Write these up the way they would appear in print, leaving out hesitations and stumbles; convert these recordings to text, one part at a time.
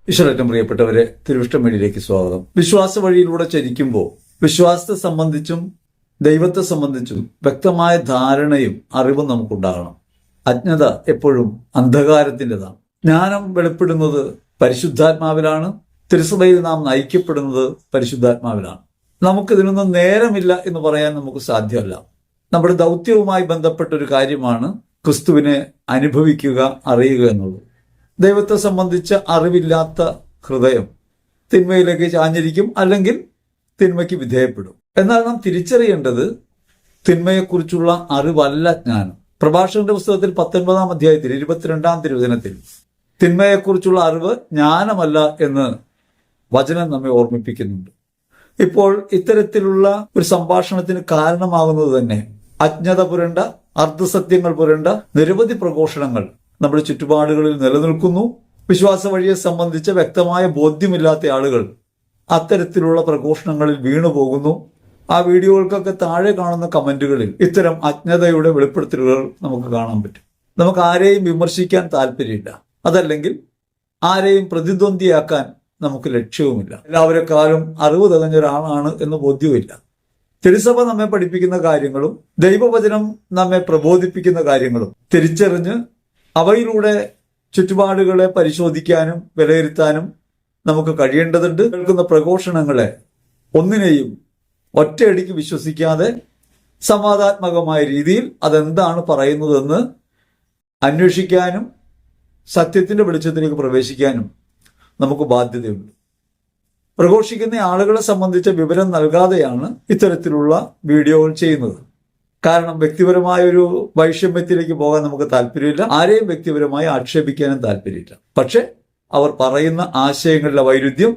ഈശ്വരേറ്റം പ്രിയപ്പെട്ടവരെ, തിരുവിഷ്ടം വഴിയിലേക്ക് സ്വാഗതം. വിശ്വാസ വഴിയിലൂടെ ചരിക്കുമ്പോൾ വിശ്വാസത്തെ സംബന്ധിച്ചും ദൈവത്തെ സംബന്ധിച്ചും വ്യക്തമായ ധാരണയും അറിവും നമുക്കുണ്ടാകണം. അജ്ഞത എപ്പോഴും അന്ധകാരത്തിൻ്റെതാണ്. ജ്ഞാനം വെളിപ്പെടുന്നത് പരിശുദ്ധാത്മാവിലാണ്. തിരുസഭയിൽ നാം നയിക്കപ്പെടുന്നത് പരിശുദ്ധാത്മാവിലാണ്. നമുക്കിതിനൊന്നും നേരമില്ല എന്ന് പറയാൻ നമുക്ക് സാധ്യമല്ല. നമ്മുടെ ദൗത്യവുമായി ബന്ധപ്പെട്ട ഒരു കാര്യമാണ് ക്രിസ്തുവിനെ അനുഭവിക്കുക, അറിയുക എന്നുള്ളത്. ദൈവത്തെ സംബന്ധിച്ച അറിവില്ലാത്ത ഹൃദയം തിന്മയിലേക്ക് ചാഞ്ഞിരിക്കും, അല്ലെങ്കിൽ തിന്മയ്ക്ക് വിധേയപ്പെടും. എന്നാൽ നാം തിരിച്ചറിയേണ്ടത് തിന്മയെക്കുറിച്ചുള്ള അറിവല്ല ജ്ഞാനം. പ്രഭാഷകന്റെ പുസ്തകത്തിൽ 19-ാം അധ്യായത്തിൽ 22-ാം തിരുവചനത്തിൽ തിന്മയെക്കുറിച്ചുള്ള അറിവ് ജ്ഞാനമല്ല എന്ന് വചനം നമ്മെ ഓർമ്മിപ്പിക്കുന്നുണ്ട്. ഇപ്പോൾ ഇത്തരത്തിലുള്ള ഒരു സംഭാഷണത്തിന് കാരണമാകുന്നത് തന്നെ അജ്ഞത പുരണ്ട, അർദ്ധസത്യങ്ങൾ പുരണ്ട നിരവധി പ്രഘോഷണങ്ങൾ നമ്മുടെ ചുറ്റുപാടുകളിൽ നിലനിൽക്കുന്നു. വിശ്വാസ വഴിയെ സംബന്ധിച്ച വ്യക്തമായ ബോധ്യമില്ലാത്ത ആളുകൾ അത്തരത്തിലുള്ള പ്രഘോഷണങ്ങളിൽ വീണുപോകുന്നു. ആ വീഡിയോകൾക്കൊക്കെ താഴെ കാണുന്ന കമന്റുകളിൽ ഇത്തരം അജ്ഞതയുടെ വെളിപ്പെടുത്തലുകൾ നമുക്ക് കാണാൻ പറ്റും. നമുക്ക് ആരെയും വിമർശിക്കാൻ താല്പര്യമില്ല, അതല്ലെങ്കിൽ ആരെയും പ്രതിദ്വന്ദിയാക്കാൻ നമുക്ക് ലക്ഷ്യവുമില്ല. എല്ലാവരെക്കാളും അറിവ് തികഞ്ഞ ഒരാളാണ് എന്ന് ബോധ്യവുമില്ല. തിരുസഭ നമ്മെ പഠിപ്പിക്കുന്ന കാര്യങ്ങളും ദൈവവചനം നമ്മെ പ്രബോധിപ്പിക്കുന്ന കാര്യങ്ങളും തിരിച്ചറിഞ്ഞ് അവയിലൂടെ ചുറ്റുപാടുകളെ പരിശോധിക്കാനും വിലയിരുത്താനും നമുക്ക് കഴിയേണ്ടതുണ്ട്. കേൾക്കുന്ന പ്രഘോഷണങ്ങളെ ഒന്നിനെയും ഒറ്റയടിക്ക് വിശ്വസിക്കാതെ സംവാദാത്മകമായ രീതിയിൽ അതെന്താണ് പറയുന്നതെന്ന് അന്വേഷിക്കാനും സത്യത്തിന്റെ വെളിച്ചത്തിലേക്ക് പ്രവേശിക്കാനും നമുക്ക് ബാധ്യതയുണ്ട്. പ്രഘോഷിക്കുന്ന ആളുകളെ സംബന്ധിച്ച വിവരം നൽകാതെയാണ് ഇത്തരത്തിലുള്ള വീഡിയോകൾ ചെയ്യുന്നത്. കാരണം വ്യക്തിപരമായ ഒരു വൈഷമ്യത്തിലേക്ക് പോകാൻ നമുക്ക് താല്പര്യമില്ല, ആരെയും വ്യക്തിപരമായി ആക്ഷേപിക്കാനും താല്പര്യമില്ല. പക്ഷെ അവർ പറയുന്ന ആശയങ്ങളിലെ വൈരുദ്ധ്യം,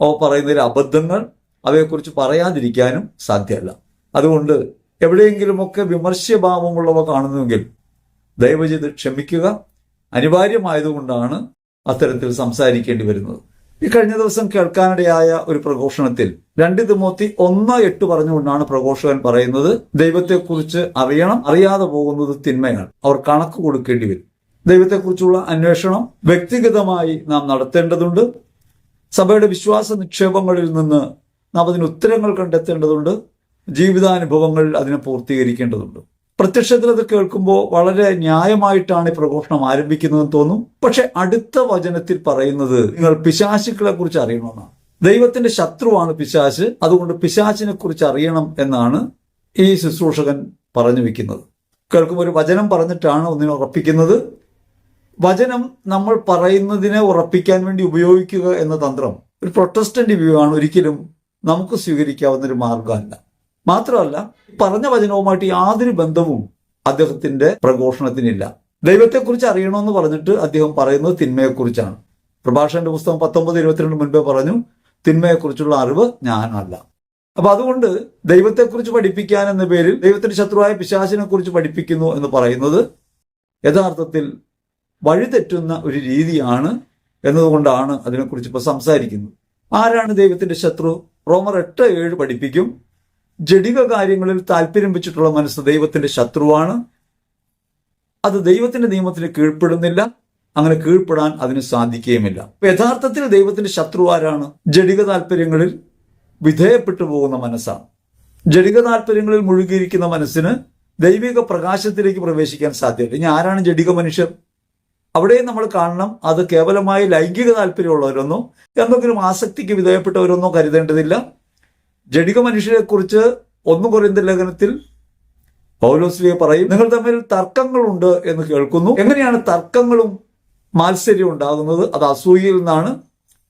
അവർ പറയുന്നതിലെ അബദ്ധങ്ങൾ, അവയെക്കുറിച്ച് പറയാതിരിക്കാനും സാധ്യമല്ല. അതുകൊണ്ട് എവിടെയെങ്കിലുമൊക്കെ വിമർശ്യഭാവമുള്ളവ കാണുന്നുവെങ്കിൽ ദയവ് ചെയ്ത് ക്ഷമിക്കുക. അനിവാര്യമായതുകൊണ്ടാണ് അത്തരത്തിൽ സംസാരിക്കേണ്ടി വരുന്നത്. ഈ കഴിഞ്ഞ ദിവസം കേൾക്കാനിടയായ ഒരു പ്രഘോഷണത്തിൽ 2 തിമോത്തി 1:8 പറഞ്ഞുകൊണ്ടാണ് പ്രഘോഷകൻ പറയുന്നത്, ദൈവത്തെക്കുറിച്ച് അറിയണം, അറിയാതെ പോകുന്നത് തിന്മയാണ്, അവർ കണക്ക് കൊടുക്കേണ്ടി വരും. ദൈവത്തെക്കുറിച്ചുള്ള അന്വേഷണം വ്യക്തിഗതമായി നാം നടത്തേണ്ടതുണ്ട്. സഭയുടെ വിശ്വാസ നിക്ഷേപങ്ങളിൽ നിന്ന് നാം അതിന് ഉത്തരങ്ങൾ കണ്ടെത്തേണ്ടതുണ്ട്. ജീവിതാനുഭവങ്ങൾ അതിനെ പൂർത്തീകരിക്കേണ്ടതുണ്ട്. പ്രത്യക്ഷത്തിൽ അത് കേൾക്കുമ്പോൾ വളരെ ന്യായമായിട്ടാണ് ഈ പ്രഘോഷണം ആരംഭിക്കുന്നതെന്ന് തോന്നും. പക്ഷെ അടുത്ത വചനത്തിൽ പറയുന്നത് നിങ്ങൾ പിശാചുക്കളെ കുറിച്ച് അറിയണമെന്നാണ്. ദൈവത്തിന്റെ ശത്രുവാണ് പിശാച്, അതുകൊണ്ട് പിശാചിനെ കുറിച്ച് അറിയണം എന്നാണ് ഈ ശുശ്രൂഷകൻ പറഞ്ഞു വെക്കുന്നത്. കേൾക്കുമ്പോൾ ഒരു വചനം പറഞ്ഞിട്ടാണ് ഒന്നിനെ ഉറപ്പിക്കുന്നത്. വചനം നമ്മൾ പറയുന്നതിനെ ഉറപ്പിക്കാൻ വേണ്ടി ഉപയോഗിക്കുക എന്ന തന്ത്രം ഒരു പ്രൊട്ടസ്റ്റന്റ് വ്യൂ ആണ്, ഒരിക്കലും നമുക്ക് സ്വീകരിക്കാവുന്ന ഒരു മാർഗമല്ല. മാത്രമല്ല, പറഞ്ഞ വചനവുമായിട്ട് യാതൊരു ബന്ധവും അദ്ദേഹത്തിന്റെ പ്രഘോഷണത്തിനില്ല. ദൈവത്തെക്കുറിച്ച് അറിയണമെന്ന് പറഞ്ഞിട്ട് അദ്ദേഹം പറയുന്നത് തിന്മയെക്കുറിച്ചാണ്. പ്രഭാഷകന്റെ പുസ്തകം 19:22 മുൻപേ പറഞ്ഞു, തിന്മയെക്കുറിച്ചുള്ള അറിവ് ജ്ഞാനമല്ല. അപ്പൊ അതുകൊണ്ട് ദൈവത്തെക്കുറിച്ച് പഠിപ്പിക്കാൻ എന്ന പേരിൽ ദൈവത്തിന്റെ ശത്രുവായ പിശാചിനെ കുറിച്ച് പഠിപ്പിക്കുന്നു എന്ന് പറയുന്നത് യഥാർത്ഥത്തിൽ വഴിതെറ്റുന്ന ഒരു രീതിയാണ് എന്നതുകൊണ്ടാണ് അതിനെക്കുറിച്ച് ഇപ്പൊ സംസാരിക്കുന്നത്. ആരാണ് ദൈവത്തിന്റെ ശത്രു? റോമർ 8:7 പഠിപ്പിക്കും, ജഡിക കാര്യങ്ങളിൽ താല്പര്യം വെച്ചിട്ടുള്ള മനസ്സ് ദൈവത്തിന്റെ ശത്രുവാണ്. അത് ദൈവത്തിന്റെ നിയമത്തിന് കീഴ്പ്പെടുന്നില്ല, അങ്ങനെ കീഴ്പ്പെടാൻ അതിന് സാധിക്കുകയുമില്ല. യഥാർത്ഥത്തിൽ ദൈവത്തിന്റെ ശത്രു ആരാണ്? ജഡിക താല്പര്യങ്ങളിൽ വിധേയപ്പെട്ടു പോകുന്ന മനസ്സാണ്. ജഡിക താല്പര്യങ്ങളിൽ മുഴുകിയിരിക്കുന്ന മനസ്സിന് ദൈവിക പ്രകാശത്തിലേക്ക് പ്രവേശിക്കാൻ സാധ്യമല്ല. ഇനി ആരാണ് ജഡിക മനുഷ്യർ? അവിടെയും നമ്മൾ കാണണം, അത് കേവലമായി ലൈംഗിക താല്പര്യമുള്ളവരൊന്നോ എന്തെങ്കിലും ആസക്തിക്ക് വിധേയപ്പെട്ടവരൊന്നോ കരുതേണ്ടതില്ല. ജഡിക മനുഷ്യരെ കുറിച്ച് 1 കൊരിന്ത്യർ ലേഖനത്തിൽ പൗലോസ് പറയും, നിങ്ങൾ തമ്മിൽ തർക്കങ്ങളുണ്ട് എന്ന് കേൾക്കുന്നു. എങ്ങനെയാണ് തർക്കങ്ങളും മാത്സര്യവും ഉണ്ടാകുന്നത്? അത് അസൂയയിൽ നിന്നാണ്.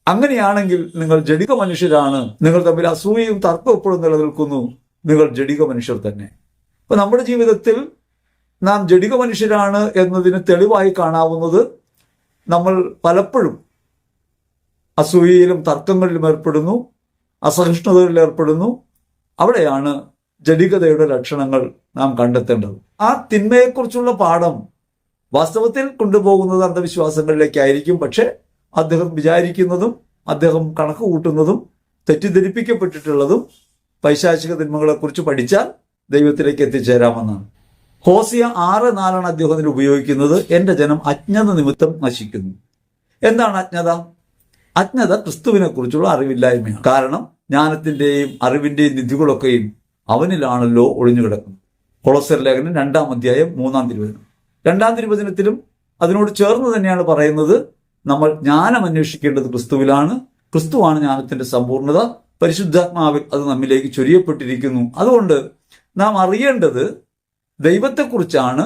അങ്ങനെയാണെങ്കിൽ നിങ്ങൾ ജഡിക മനുഷ്യരാണ്. നിങ്ങൾ തമ്മിൽ അസൂയയും തർക്കവും എപ്പോഴും നിലനിൽക്കുന്നു, നിങ്ങൾ ജഡിക മനുഷ്യർ തന്നെ. അപ്പൊ നമ്മുടെ ജീവിതത്തിൽ നാം ജഡിക മനുഷ്യരാണ് എന്നതിന് തെളിവായി കാണാവുന്നത് നമ്മൾ പലപ്പോഴും അസൂയയിലും തർക്കങ്ങളിലും ഏർപ്പെടുന്നു, അസഹിഷ്ണുതകളിൽ ഏർപ്പെടുന്നു. അവിടെയാണ് ജഡികതയുടെ ലക്ഷണങ്ങൾ നാം കണ്ടെത്തേണ്ടത്. ആ തിന്മയെക്കുറിച്ചുള്ള പാഠം വാസ്തവത്തിൽ കൊണ്ടുപോകുന്നത് അന്ധവിശ്വാസങ്ങളിലേക്കായിരിക്കും. പക്ഷെ അദ്ദേഹം വിചാരിക്കുന്നതും അദ്ദേഹം കണക്ക് കൂട്ടുന്നതും തെറ്റിദ്ധരിപ്പിക്കപ്പെട്ടിട്ടുള്ളതും പൈശാചിക തിന്മകളെക്കുറിച്ച് പഠിച്ചാൽ ദൈവത്തിലേക്ക് എത്തിച്ചേരാമെന്നാണ്. ഹോസിയ 6:4 അദ്ദേഹത്തിന് ഉപയോഗിക്കുന്നത്, എന്റെ ജനം അജ്ഞത നിമിത്തം നശിക്കുന്നു. എന്താണ് അജ്ഞത? അജ്ഞത ക്രിസ്തുവിനെ കുറിച്ചുള്ള അറിവില്ലായ്മയാണ്. കാരണം ജ്ഞാനത്തിന്റെയും അറിവിന്റെയും നിധികളൊക്കെയും അവനിലാണല്ലോ ഒളിഞ്ഞു കിടക്കുന്നത്. കൊളോസ്യർ ലേഖനം 2-ാം അധ്യായം 3-ാം തിരുവചനം. 2-ാം തിരുവചനത്തിലും അതിനോട് ചേർന്ന് തന്നെയാണ് പറയുന്നത്, നമ്മൾ ജ്ഞാനം അന്വേഷിക്കേണ്ടത് ക്രിസ്തുവിലാണ്. ക്രിസ്തുവാണ് ജ്ഞാനത്തിന്റെ സമ്പൂർണ്ണത. പരിശുദ്ധാത്മാവിൽ അത് നമ്മിലേക്ക് ചൊരിയപ്പെട്ടിരിക്കുന്നു. അതുകൊണ്ട് നാം അറിയേണ്ടത് ദൈവത്തെക്കുറിച്ചാണ്,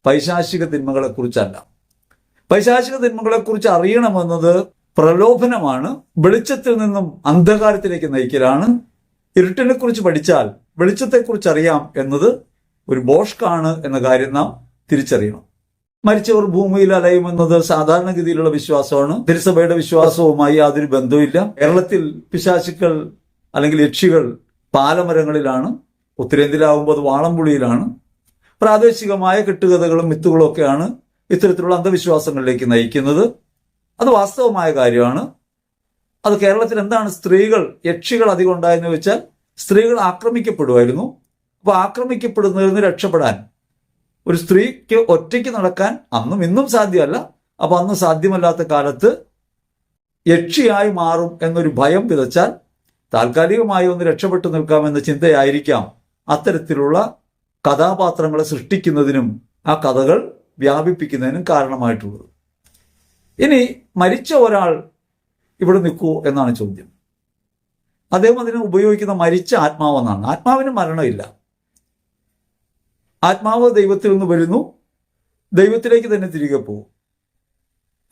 പൈശാചിക തിന്മകളെക്കുറിച്ചല്ല. പൈശാചിക തിന്മകളെക്കുറിച്ച് അറിയണമെന്നത് പ്രലോഭനമാണ്, വെളിച്ചത്തിൽ നിന്നും അന്ധകാരത്തിലേക്ക് നയിക്കലാണ്. ഇരുട്ടിനെ കുറിച്ച് പഠിച്ചാൽ വെളിച്ചത്തെക്കുറിച്ച് അറിയാം എന്നത് ഒരു ബോഷ്കാണ് എന്ന കാര്യം നാം തിരിച്ചറിയണം. മരിച്ചവർ ഭൂമിയിൽ അലയുമെന്നത് സാധാരണഗതിയിലുള്ള വിശ്വാസമാണ്. തിരുസഭയുടെ വിശ്വാസവുമായി യാതൊരു ബന്ധവുമില്ല. കേരളത്തിൽ പിശാചുക്കൾ അല്ലെങ്കിൽ യക്ഷികൾ പാലമരങ്ങളിലാണ്, ഉത്തരേന്ത്യയിലാവുമ്പോൾ അത് വാളംപുളിയിലാണ്. പ്രാദേശികമായ കെട്ടുകഥകളും മിത്തുകളും ഒക്കെയാണ് ഇത്തരത്തിലുള്ള അന്ധവിശ്വാസങ്ങളിലേക്ക് നയിക്കുന്നത്. അത് വാസ്തവമായ കാര്യമാണ്. അത് കേരളത്തിൽ എന്താണ് സ്ത്രീകൾ, യക്ഷികൾ അധികം ഉണ്ടായെന്ന് വെച്ചാൽ സ്ത്രീകൾ ആക്രമിക്കപ്പെടുമായിരുന്നു. അപ്പോൾ ആക്രമിക്കപ്പെടുന്നതിൽ നിന്ന് രക്ഷപ്പെടാൻ ഒരു സ്ത്രീക്ക് ഒറ്റയ്ക്ക് നടക്കാൻ അന്നും ഇന്നും സാധ്യമല്ല. അപ്പൊ അന്ന് സാധ്യമല്ലാത്ത കാലത്ത് യക്ഷിയായി മാറും എന്നൊരു ഭയം വിതച്ചാൽ താൽക്കാലികമായി ഒന്ന് രക്ഷപ്പെട്ടു നിൽക്കാമെന്ന ചിന്തയായിരിക്കാം അത്തരത്തിലുള്ള കഥാപാത്രങ്ങളെ സൃഷ്ടിക്കുന്നതിനും ആ കഥകൾ വ്യാപിപ്പിക്കുന്നതിനും കാരണമായിട്ടുള്ളത്. ഇനി മരിച്ച ഒരാൾ ഇവിടെ നിൽക്കൂ എന്നാണ് ചോദ്യം. അദ്ദേഹം അതിന് ഉപയോഗിക്കുന്ന മരിച്ച ആത്മാവെന്നാണ്. ആത്മാവിന് മരണമില്ല. ആത്മാവ് ദൈവത്തിൽ നിന്ന് വരുന്നു, ദൈവത്തിലേക്ക് തന്നെ തിരികെ പോകും.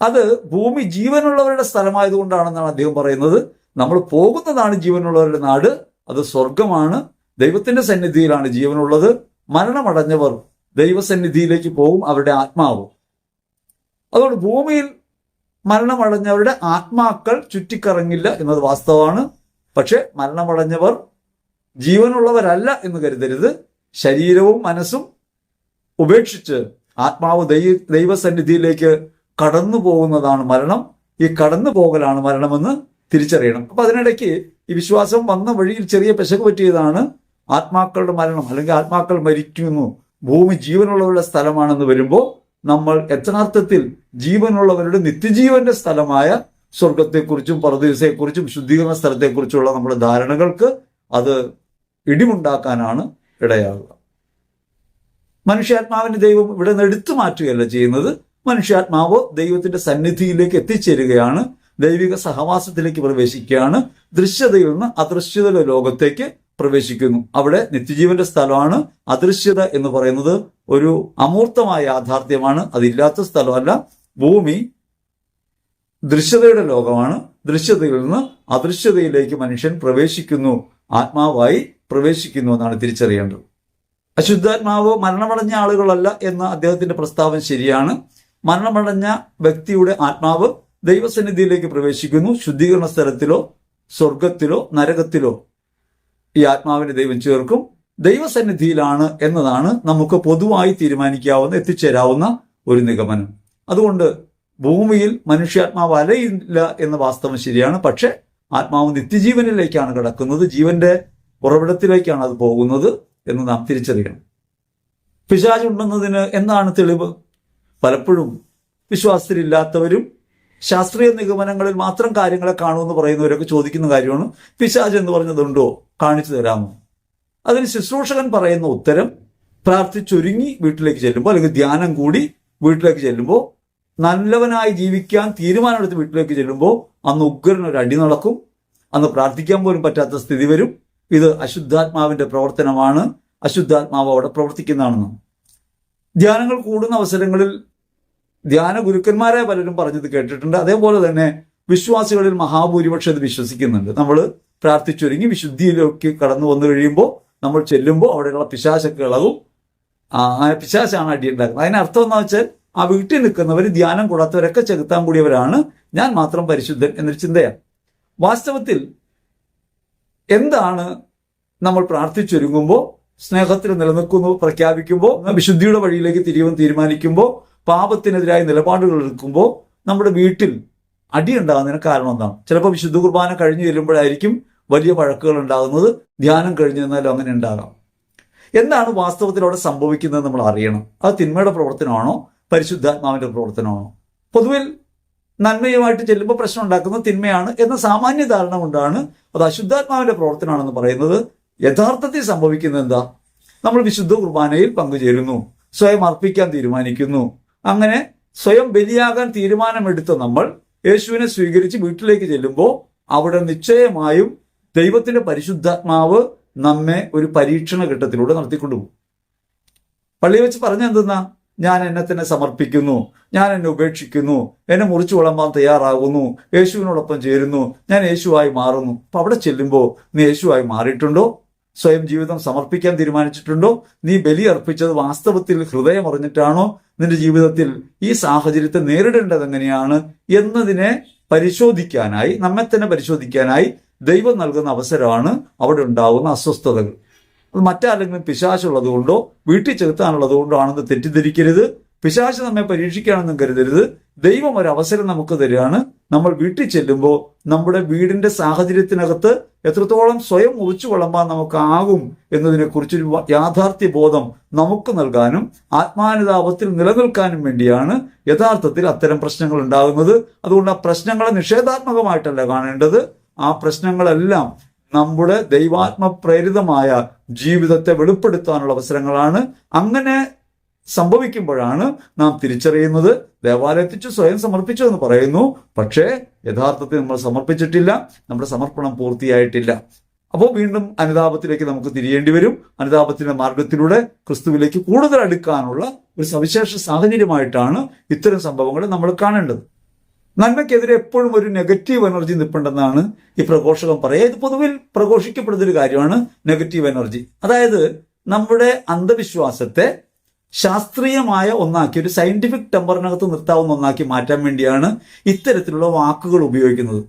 അത് ഭൂമി ജീവനുള്ളവരുടെ സ്ഥലമായതുകൊണ്ടാണെന്നാണ് അദ്ദേഹം പറയുന്നത്. നമ്മൾ പോകുന്നതാണ് ജീവനുള്ളവരുടെ നാട്, അത് സ്വർഗമാണ്. ദൈവത്തിന്റെ സന്നിധിയിലാണ് ജീവനുള്ളത്. മരണമടഞ്ഞവർ ദൈവസന്നിധിയിലേക്ക് പോകും, അവരുടെ ആത്മാവ്. അതുകൊണ്ട് ഭൂമിയിൽ മരണമടഞ്ഞവരുടെ ആത്മാക്കൾ ചുറ്റിക്കറങ്ങില്ല എന്നത് വാസ്തവമാണ്. പക്ഷെ മരണമടഞ്ഞവർ ജീവനുള്ളവരല്ല എന്ന് കരുതരുത്. ശരീരവും മനസ്സും ഉപേക്ഷിച്ച് ആത്മാവ് ദൈവസന്നിധിയിലേക്ക് കടന്നു പോകുന്നതാണ് മരണം. ഈ കടന്നു പോകലാണ് മരണമെന്ന് തിരിച്ചറിയണം. അപ്പൊ അതിനിടയ്ക്ക് ഈ വിശ്വാസം വന്ന വഴിയിൽ ചെറിയ പെശക് പറ്റിയതാണ്. ആത്മാക്കളുടെ മരണം അല്ലെങ്കിൽ ആത്മാക്കൾ മരിക്കുന്നു, ഭൂമി ജീവനുള്ളവരുടെ സ്ഥലമാണെന്ന് വരുമ്പോൾ നമ്മൾ യഥാർത്ഥത്തിൽ ജീവനുള്ളവരുടെ നിത്യജീവന്റെ സ്ഥലമായ സ്വർഗത്തെക്കുറിച്ചും പരദീസയെക്കുറിച്ചും ശുദ്ധീകരണ സ്ഥലത്തെക്കുറിച്ചുള്ള നമ്മുടെ ധാരണകൾക്ക് അത് ഇടിമുണ്ടാക്കാനാണ് ഇടയാകുക. മനുഷ്യാത്മാവിന്റെ ദൈവം ഇവിടെ നിന്ന് എടുത്തു മാറ്റുകയല്ല ചെയ്യുന്നത്. മനുഷ്യാത്മാവ് ദൈവത്തിന്റെ സന്നിധിയിലേക്ക് എത്തിച്ചേരുകയാണ്, ദൈവിക സഹവാസത്തിലേക്ക് പ്രവേശിക്കുകയാണ്, ദൃശ്യതയിൽ നിന്ന് അദൃശ്യത ലോകത്തേക്ക് പ്രവേശിക്കുന്നു. അവിടെ നിത്യജീവന്റെ സ്ഥലമാണ്. അദൃശ്യത എന്ന് പറയുന്നത് ഒരു അമൂർത്തമായ യാഥാർത്ഥ്യമാണ്, അതില്ലാത്ത സ്ഥലമല്ല. ഭൂമി ദൃശ്യതയുടെ ലോകമാണ്. ദൃശ്യതയിൽ നിന്ന് അദൃശ്യതയിലേക്ക് മനുഷ്യൻ പ്രവേശിക്കുന്നു, ആത്മാവായി പ്രവേശിക്കുന്നു എന്നാണ് തിരിച്ചറിയേണ്ടത്. അശുദ്ധാത്മാവ് മരണമടഞ്ഞ ആളുകളല്ല എന്ന അദ്ദേഹത്തിന്റെ പ്രസ്താവന ശരിയാണ്. മരണമടഞ്ഞ വ്യക്തിയുടെ ആത്മാവ് ദൈവസന്നിധിയിലേക്ക് പ്രവേശിക്കുന്നു. ശുദ്ധീകരണ സ്ഥലത്തിലോ സ്വർഗത്തിലോ നരകത്തിലോ ഈ ആത്മാവിനെ ദൈവം ചേർക്കും. ദൈവസന്നിധിയിലാണ് എന്നതാണ് നമുക്ക് പൊതുവായി തീരുമാനിക്കാവുന്ന, എത്തിച്ചേരാവുന്ന ഒരു നിഗമനം. അതുകൊണ്ട് ഭൂമിയിൽ മനുഷ്യാത്മാവ് അലയില്ല എന്ന വാസ്തവം ശരിയാണ്. പക്ഷെ ആത്മാവ് നിത്യജീവനിലേക്കാണ് കിടക്കുന്നത്, ജീവന്റെ ഉറവിടത്തിലേക്കാണ് അത് പോകുന്നത് എന്ന് നാം തിരിച്ചറിയണം. പിശാചുണ്ടെന്നതിന് എന്താണ് തെളിവ്? പലപ്പോഴും വിശ്വാസത്തിലില്ലാത്തവരും ശാസ്ത്രീയ നിഗമനങ്ങളിൽ മാത്രം കാര്യങ്ങളെ കാണുമെന്ന് പറയുന്നവരൊക്കെ ചോദിക്കുന്ന കാര്യമാണ്, പിശാച് എന്ന് പറഞ്ഞതുണ്ടോ, കാണിച്ചു തരാമോ? അതിന് ശുശ്രൂഷകൻ പറയുന്ന ഉത്തരം, പ്രാർത്ഥിച്ചൊരുങ്ങി വീട്ടിലേക്ക് ചെല്ലുമ്പോൾ അല്ലെങ്കിൽ ധ്യാനം കൂടി വീട്ടിലേക്ക് ചെല്ലുമ്പോൾ, നല്ലവനായി ജീവിക്കാൻ തീരുമാനമെടുത്ത് വീട്ടിലേക്ക് ചെല്ലുമ്പോൾ അന്ന് ഉഗ്രനൊരു അടി നടക്കും, അന്ന് പ്രാർത്ഥിക്കാൻ പോലും പറ്റാത്ത സ്ഥിതി വരും. ഇത് അശുദ്ധാത്മാവിന്റെ പ്രവർത്തനമാണ്, അശുദ്ധാത്മാവ് അവിടെ പ്രവർത്തിക്കുന്നതാണെന്ന്. ധ്യാനങ്ങൾ കൂടുന്ന അവസരങ്ങളിൽ ധ്യാന ഗുരുക്കന്മാരെ പലരും പറഞ്ഞത് കേട്ടിട്ടുണ്ട്. അതേപോലെ തന്നെ വിശ്വാസികളിൽ മഹാഭൂരിപക്ഷം ഇത് വിശ്വസിക്കുന്നുണ്ട്. നമ്മൾ പ്രാർത്ഥിച്ചൊരുങ്ങി വിശുദ്ധിയിലേക്ക് കടന്നു വന്നു കഴിയുമ്പോൾ നമ്മൾ ചെല്ലുമ്പോൾ അവിടെയുള്ള പിശാചൊക്കെ ഇളകും. പിശാചാണ് അടിയുണ്ടാക്കുന്നത്. അതിനർത്ഥം എന്താ വെച്ചാൽ ആ വീട്ടിൽ നിൽക്കുന്നവർ, ധ്യാനം കൂടാത്തവരൊക്കെ ചെകുത്താൻ കൂടിയവരാണ്, ഞാൻ മാത്രം പരിശുദ്ധൻ എന്നൊരു ചിന്തയാണ്. വാസ്തവത്തിൽ എന്താണ് നമ്മൾ പ്രാർത്ഥിച്ചൊരുങ്ങുമ്പോൾ, സ്നേഹത്തിൽ നിലനിൽക്കുന്നു പ്രഖ്യാപിക്കുമ്പോൾ, വിശുദ്ധിയുടെ വഴിയിലേക്ക് തിരിയുവാൻ തീരുമാനിക്കുമ്പോൾ, പാപത്തിനെതിരായ നിലപാടുകൾ എടുക്കുമ്പോൾ നമ്മുടെ വീട്ടിൽ അടിയുണ്ടാകുന്നതിന് കാരണം എന്താണ്? ചിലപ്പോൾ വിശുദ്ധ കുർബാന കഴിഞ്ഞ് ചെല്ലുമ്പോഴായിരിക്കും വലിയ വഴക്കുകൾ ഉണ്ടാകുന്നത്. ധ്യാനം കഴിഞ്ഞു തന്നാലും അങ്ങനെ ഉണ്ടാകാം. എന്താണ് വാസ്തവത്തിൽ അവിടെ സംഭവിക്കുന്നത് നമ്മൾ അറിയണം. അത് തിന്മയുടെ പ്രവർത്തനമാണോ പരിശുദ്ധാത്മാവിന്റെ പ്രവർത്തനമാണോ? പൊതുവിൽ നന്മയുമായിട്ട് ചെല്ലുമ്പോൾ പ്രശ്നം ഉണ്ടാക്കുന്നത് തിന്മയാണ് എന്ന സാമാന്യ ധാരണ കൊണ്ടാണ് അത് അശുദ്ധാത്മാവിന്റെ പ്രവർത്തനമാണെന്ന് പറയുന്നത്. യഥാർത്ഥത്തിൽ സംഭവിക്കുന്നത് എന്താ? നമ്മൾ വിശുദ്ധ കുർബാനയിൽ പങ്കുചേരുന്നു, സ്വയം അർപ്പിക്കാൻ തീരുമാനിക്കുന്നു. അങ്ങനെ സ്വയം ബലിയാകാൻ തീരുമാനമെടുത്ത നമ്മൾ യേശുവിനെ സ്വീകരിച്ച് വീട്ടിലേക്ക് ചെല്ലുമ്പോൾ അവിടെ നിശ്ചയമായും ദൈവത്തിന്റെ പരിശുദ്ധാത്മാവ് നമ്മെ ഒരു പരീക്ഷണ ഘട്ടത്തിലൂടെ നടത്തിക്കൊണ്ടുപോകും. പള്ളിയിൽ വെച്ച് പറഞ്ഞ എന്തെന്നാ? ഞാൻ എന്നെ തന്നെ സമർപ്പിക്കുന്നു, ഞാൻ എന്നെ ഉപേക്ഷിക്കുന്നു, എന്നെ മുറിച്ചു വിളമ്പാൻ തയ്യാറാകുന്നു, യേശുവിനോടൊപ്പം ചേരുന്നു, ഞാൻ യേശുവായി മാറുന്നു. അപ്പൊ അവിടെ ചെല്ലുമ്പോൾ നീ യേശുവായി മാറിയിട്ടുണ്ടോ? സ്വയം ജീവിതം സമർപ്പിക്കാൻ തീരുമാനിച്ചിട്ടുണ്ടോ? നീ ബലി അർപ്പിച്ചത് വാസ്തവത്തിൽ ഹൃദയം അറിഞ്ഞിട്ടാണോ? നിന്റെ ജീവിതത്തിൽ ഈ സാഹചര്യത്തെ നേരിടേണ്ടത് എങ്ങനെയാണ് എന്നതിനെ പരിശോധിക്കാനായി, നമ്മെ തന്നെ പരിശോധിക്കാനായി ദൈവം നൽകുന്ന അവസരമാണ് അവിടെ ഉണ്ടാകുന്ന അസ്വസ്ഥതകൾ. അത് മറ്റാരെങ്കിലും പിശാചുള്ളത് കൊണ്ടോ വീട്ടിൽ ചെലുത്താനുള്ളത് കൊണ്ടോ ആണെന്ന് തെറ്റിദ്ധരിക്കരുത്. പിശാച് നമ്മെ പരീക്ഷിക്കുകയാണെന്നും കരുതരുത്. ദൈവം ഒരു അവസരം നമുക്ക് തരികയാണ്. നമ്മൾ വീട്ടിൽ ചെല്ലുമ്പോൾ നമ്മുടെ വീടിന്റെ സാഹചര്യത്തിനകത്ത് എത്രത്തോളം സ്വയം മുറിച്ചു വിളമ്പാൻ നമുക്കാകും എന്നതിനെക്കുറിച്ചൊരു യാഥാർത്ഥ്യ ബോധം നമുക്ക് നൽകാനും ആത്മാനുതാപത്തിൽ നിലനിൽക്കാനും വേണ്ടിയാണ് യഥാർത്ഥത്തിൽ അത്തരം പ്രശ്നങ്ങൾ ഉണ്ടാകുന്നത്. അതുകൊണ്ട് ആ പ്രശ്നങ്ങളെ നിഷേധാത്മകമായിട്ടല്ല കാണേണ്ടത്. ആ പ്രശ്നങ്ങളെല്ലാം നമ്മുടെ ദൈവാത്മപ്രേരിതമായ ജീവിതത്തെ വെളിപ്പെടുത്താനുള്ള അവസരങ്ങളാണ്. അങ്ങനെ സംഭവിക്കുമ്പോഴാണ് നാം തിരിച്ചറിയുന്നത് ദേവാലയത്തിൽ സ്വയം സമർപ്പിച്ചു എന്ന് പറയുന്നു, പക്ഷേ യഥാർത്ഥത്തിൽ നമ്മൾ സമർപ്പിച്ചിട്ടില്ല, നമ്മുടെ സമർപ്പണം പൂർത്തിയായിട്ടില്ല. അപ്പോൾ വീണ്ടും അനുതാപത്തിലേക്ക് നമുക്ക് തിരിയേണ്ടി വരും. അനുതാപത്തിന്റെ മാർഗത്തിലൂടെ ക്രിസ്തുവിലേക്ക് കൂടുതൽ അടുക്കാനുള്ള ഒരു സവിശേഷ സാഹചര്യമായിട്ടാണ് ഇത്തരം സംഭവങ്ങൾ നമ്മൾ കാണേണ്ടത്. നന്മയ്ക്കെതിരെ എപ്പോഴും ഒരു നെഗറ്റീവ് എനർജി നിൽപ്പുണ്ടെന്നാണ് ഈ പ്രഘോഷകം പറയുക. ഇത് പൊതുവിൽ പ്രഘോഷിക്കപ്പെടുന്നൊരു കാര്യമാണ് നെഗറ്റീവ് എനർജി. അതായത് നമ്മുടെ അന്ധവിശ്വാസത്തെ ശാസ്ത്രീയമായ ഒന്നാക്കി, ഒരു സയന്റിഫിക് ടെമ്പറിനകത്ത് നിർത്താവുന്ന ഒന്നാക്കി മാറ്റാൻ വേണ്ടിയാണ് ഇത്തരത്തിലുള്ള വാക്കുകൾ ഉപയോഗിക്കുന്നത്.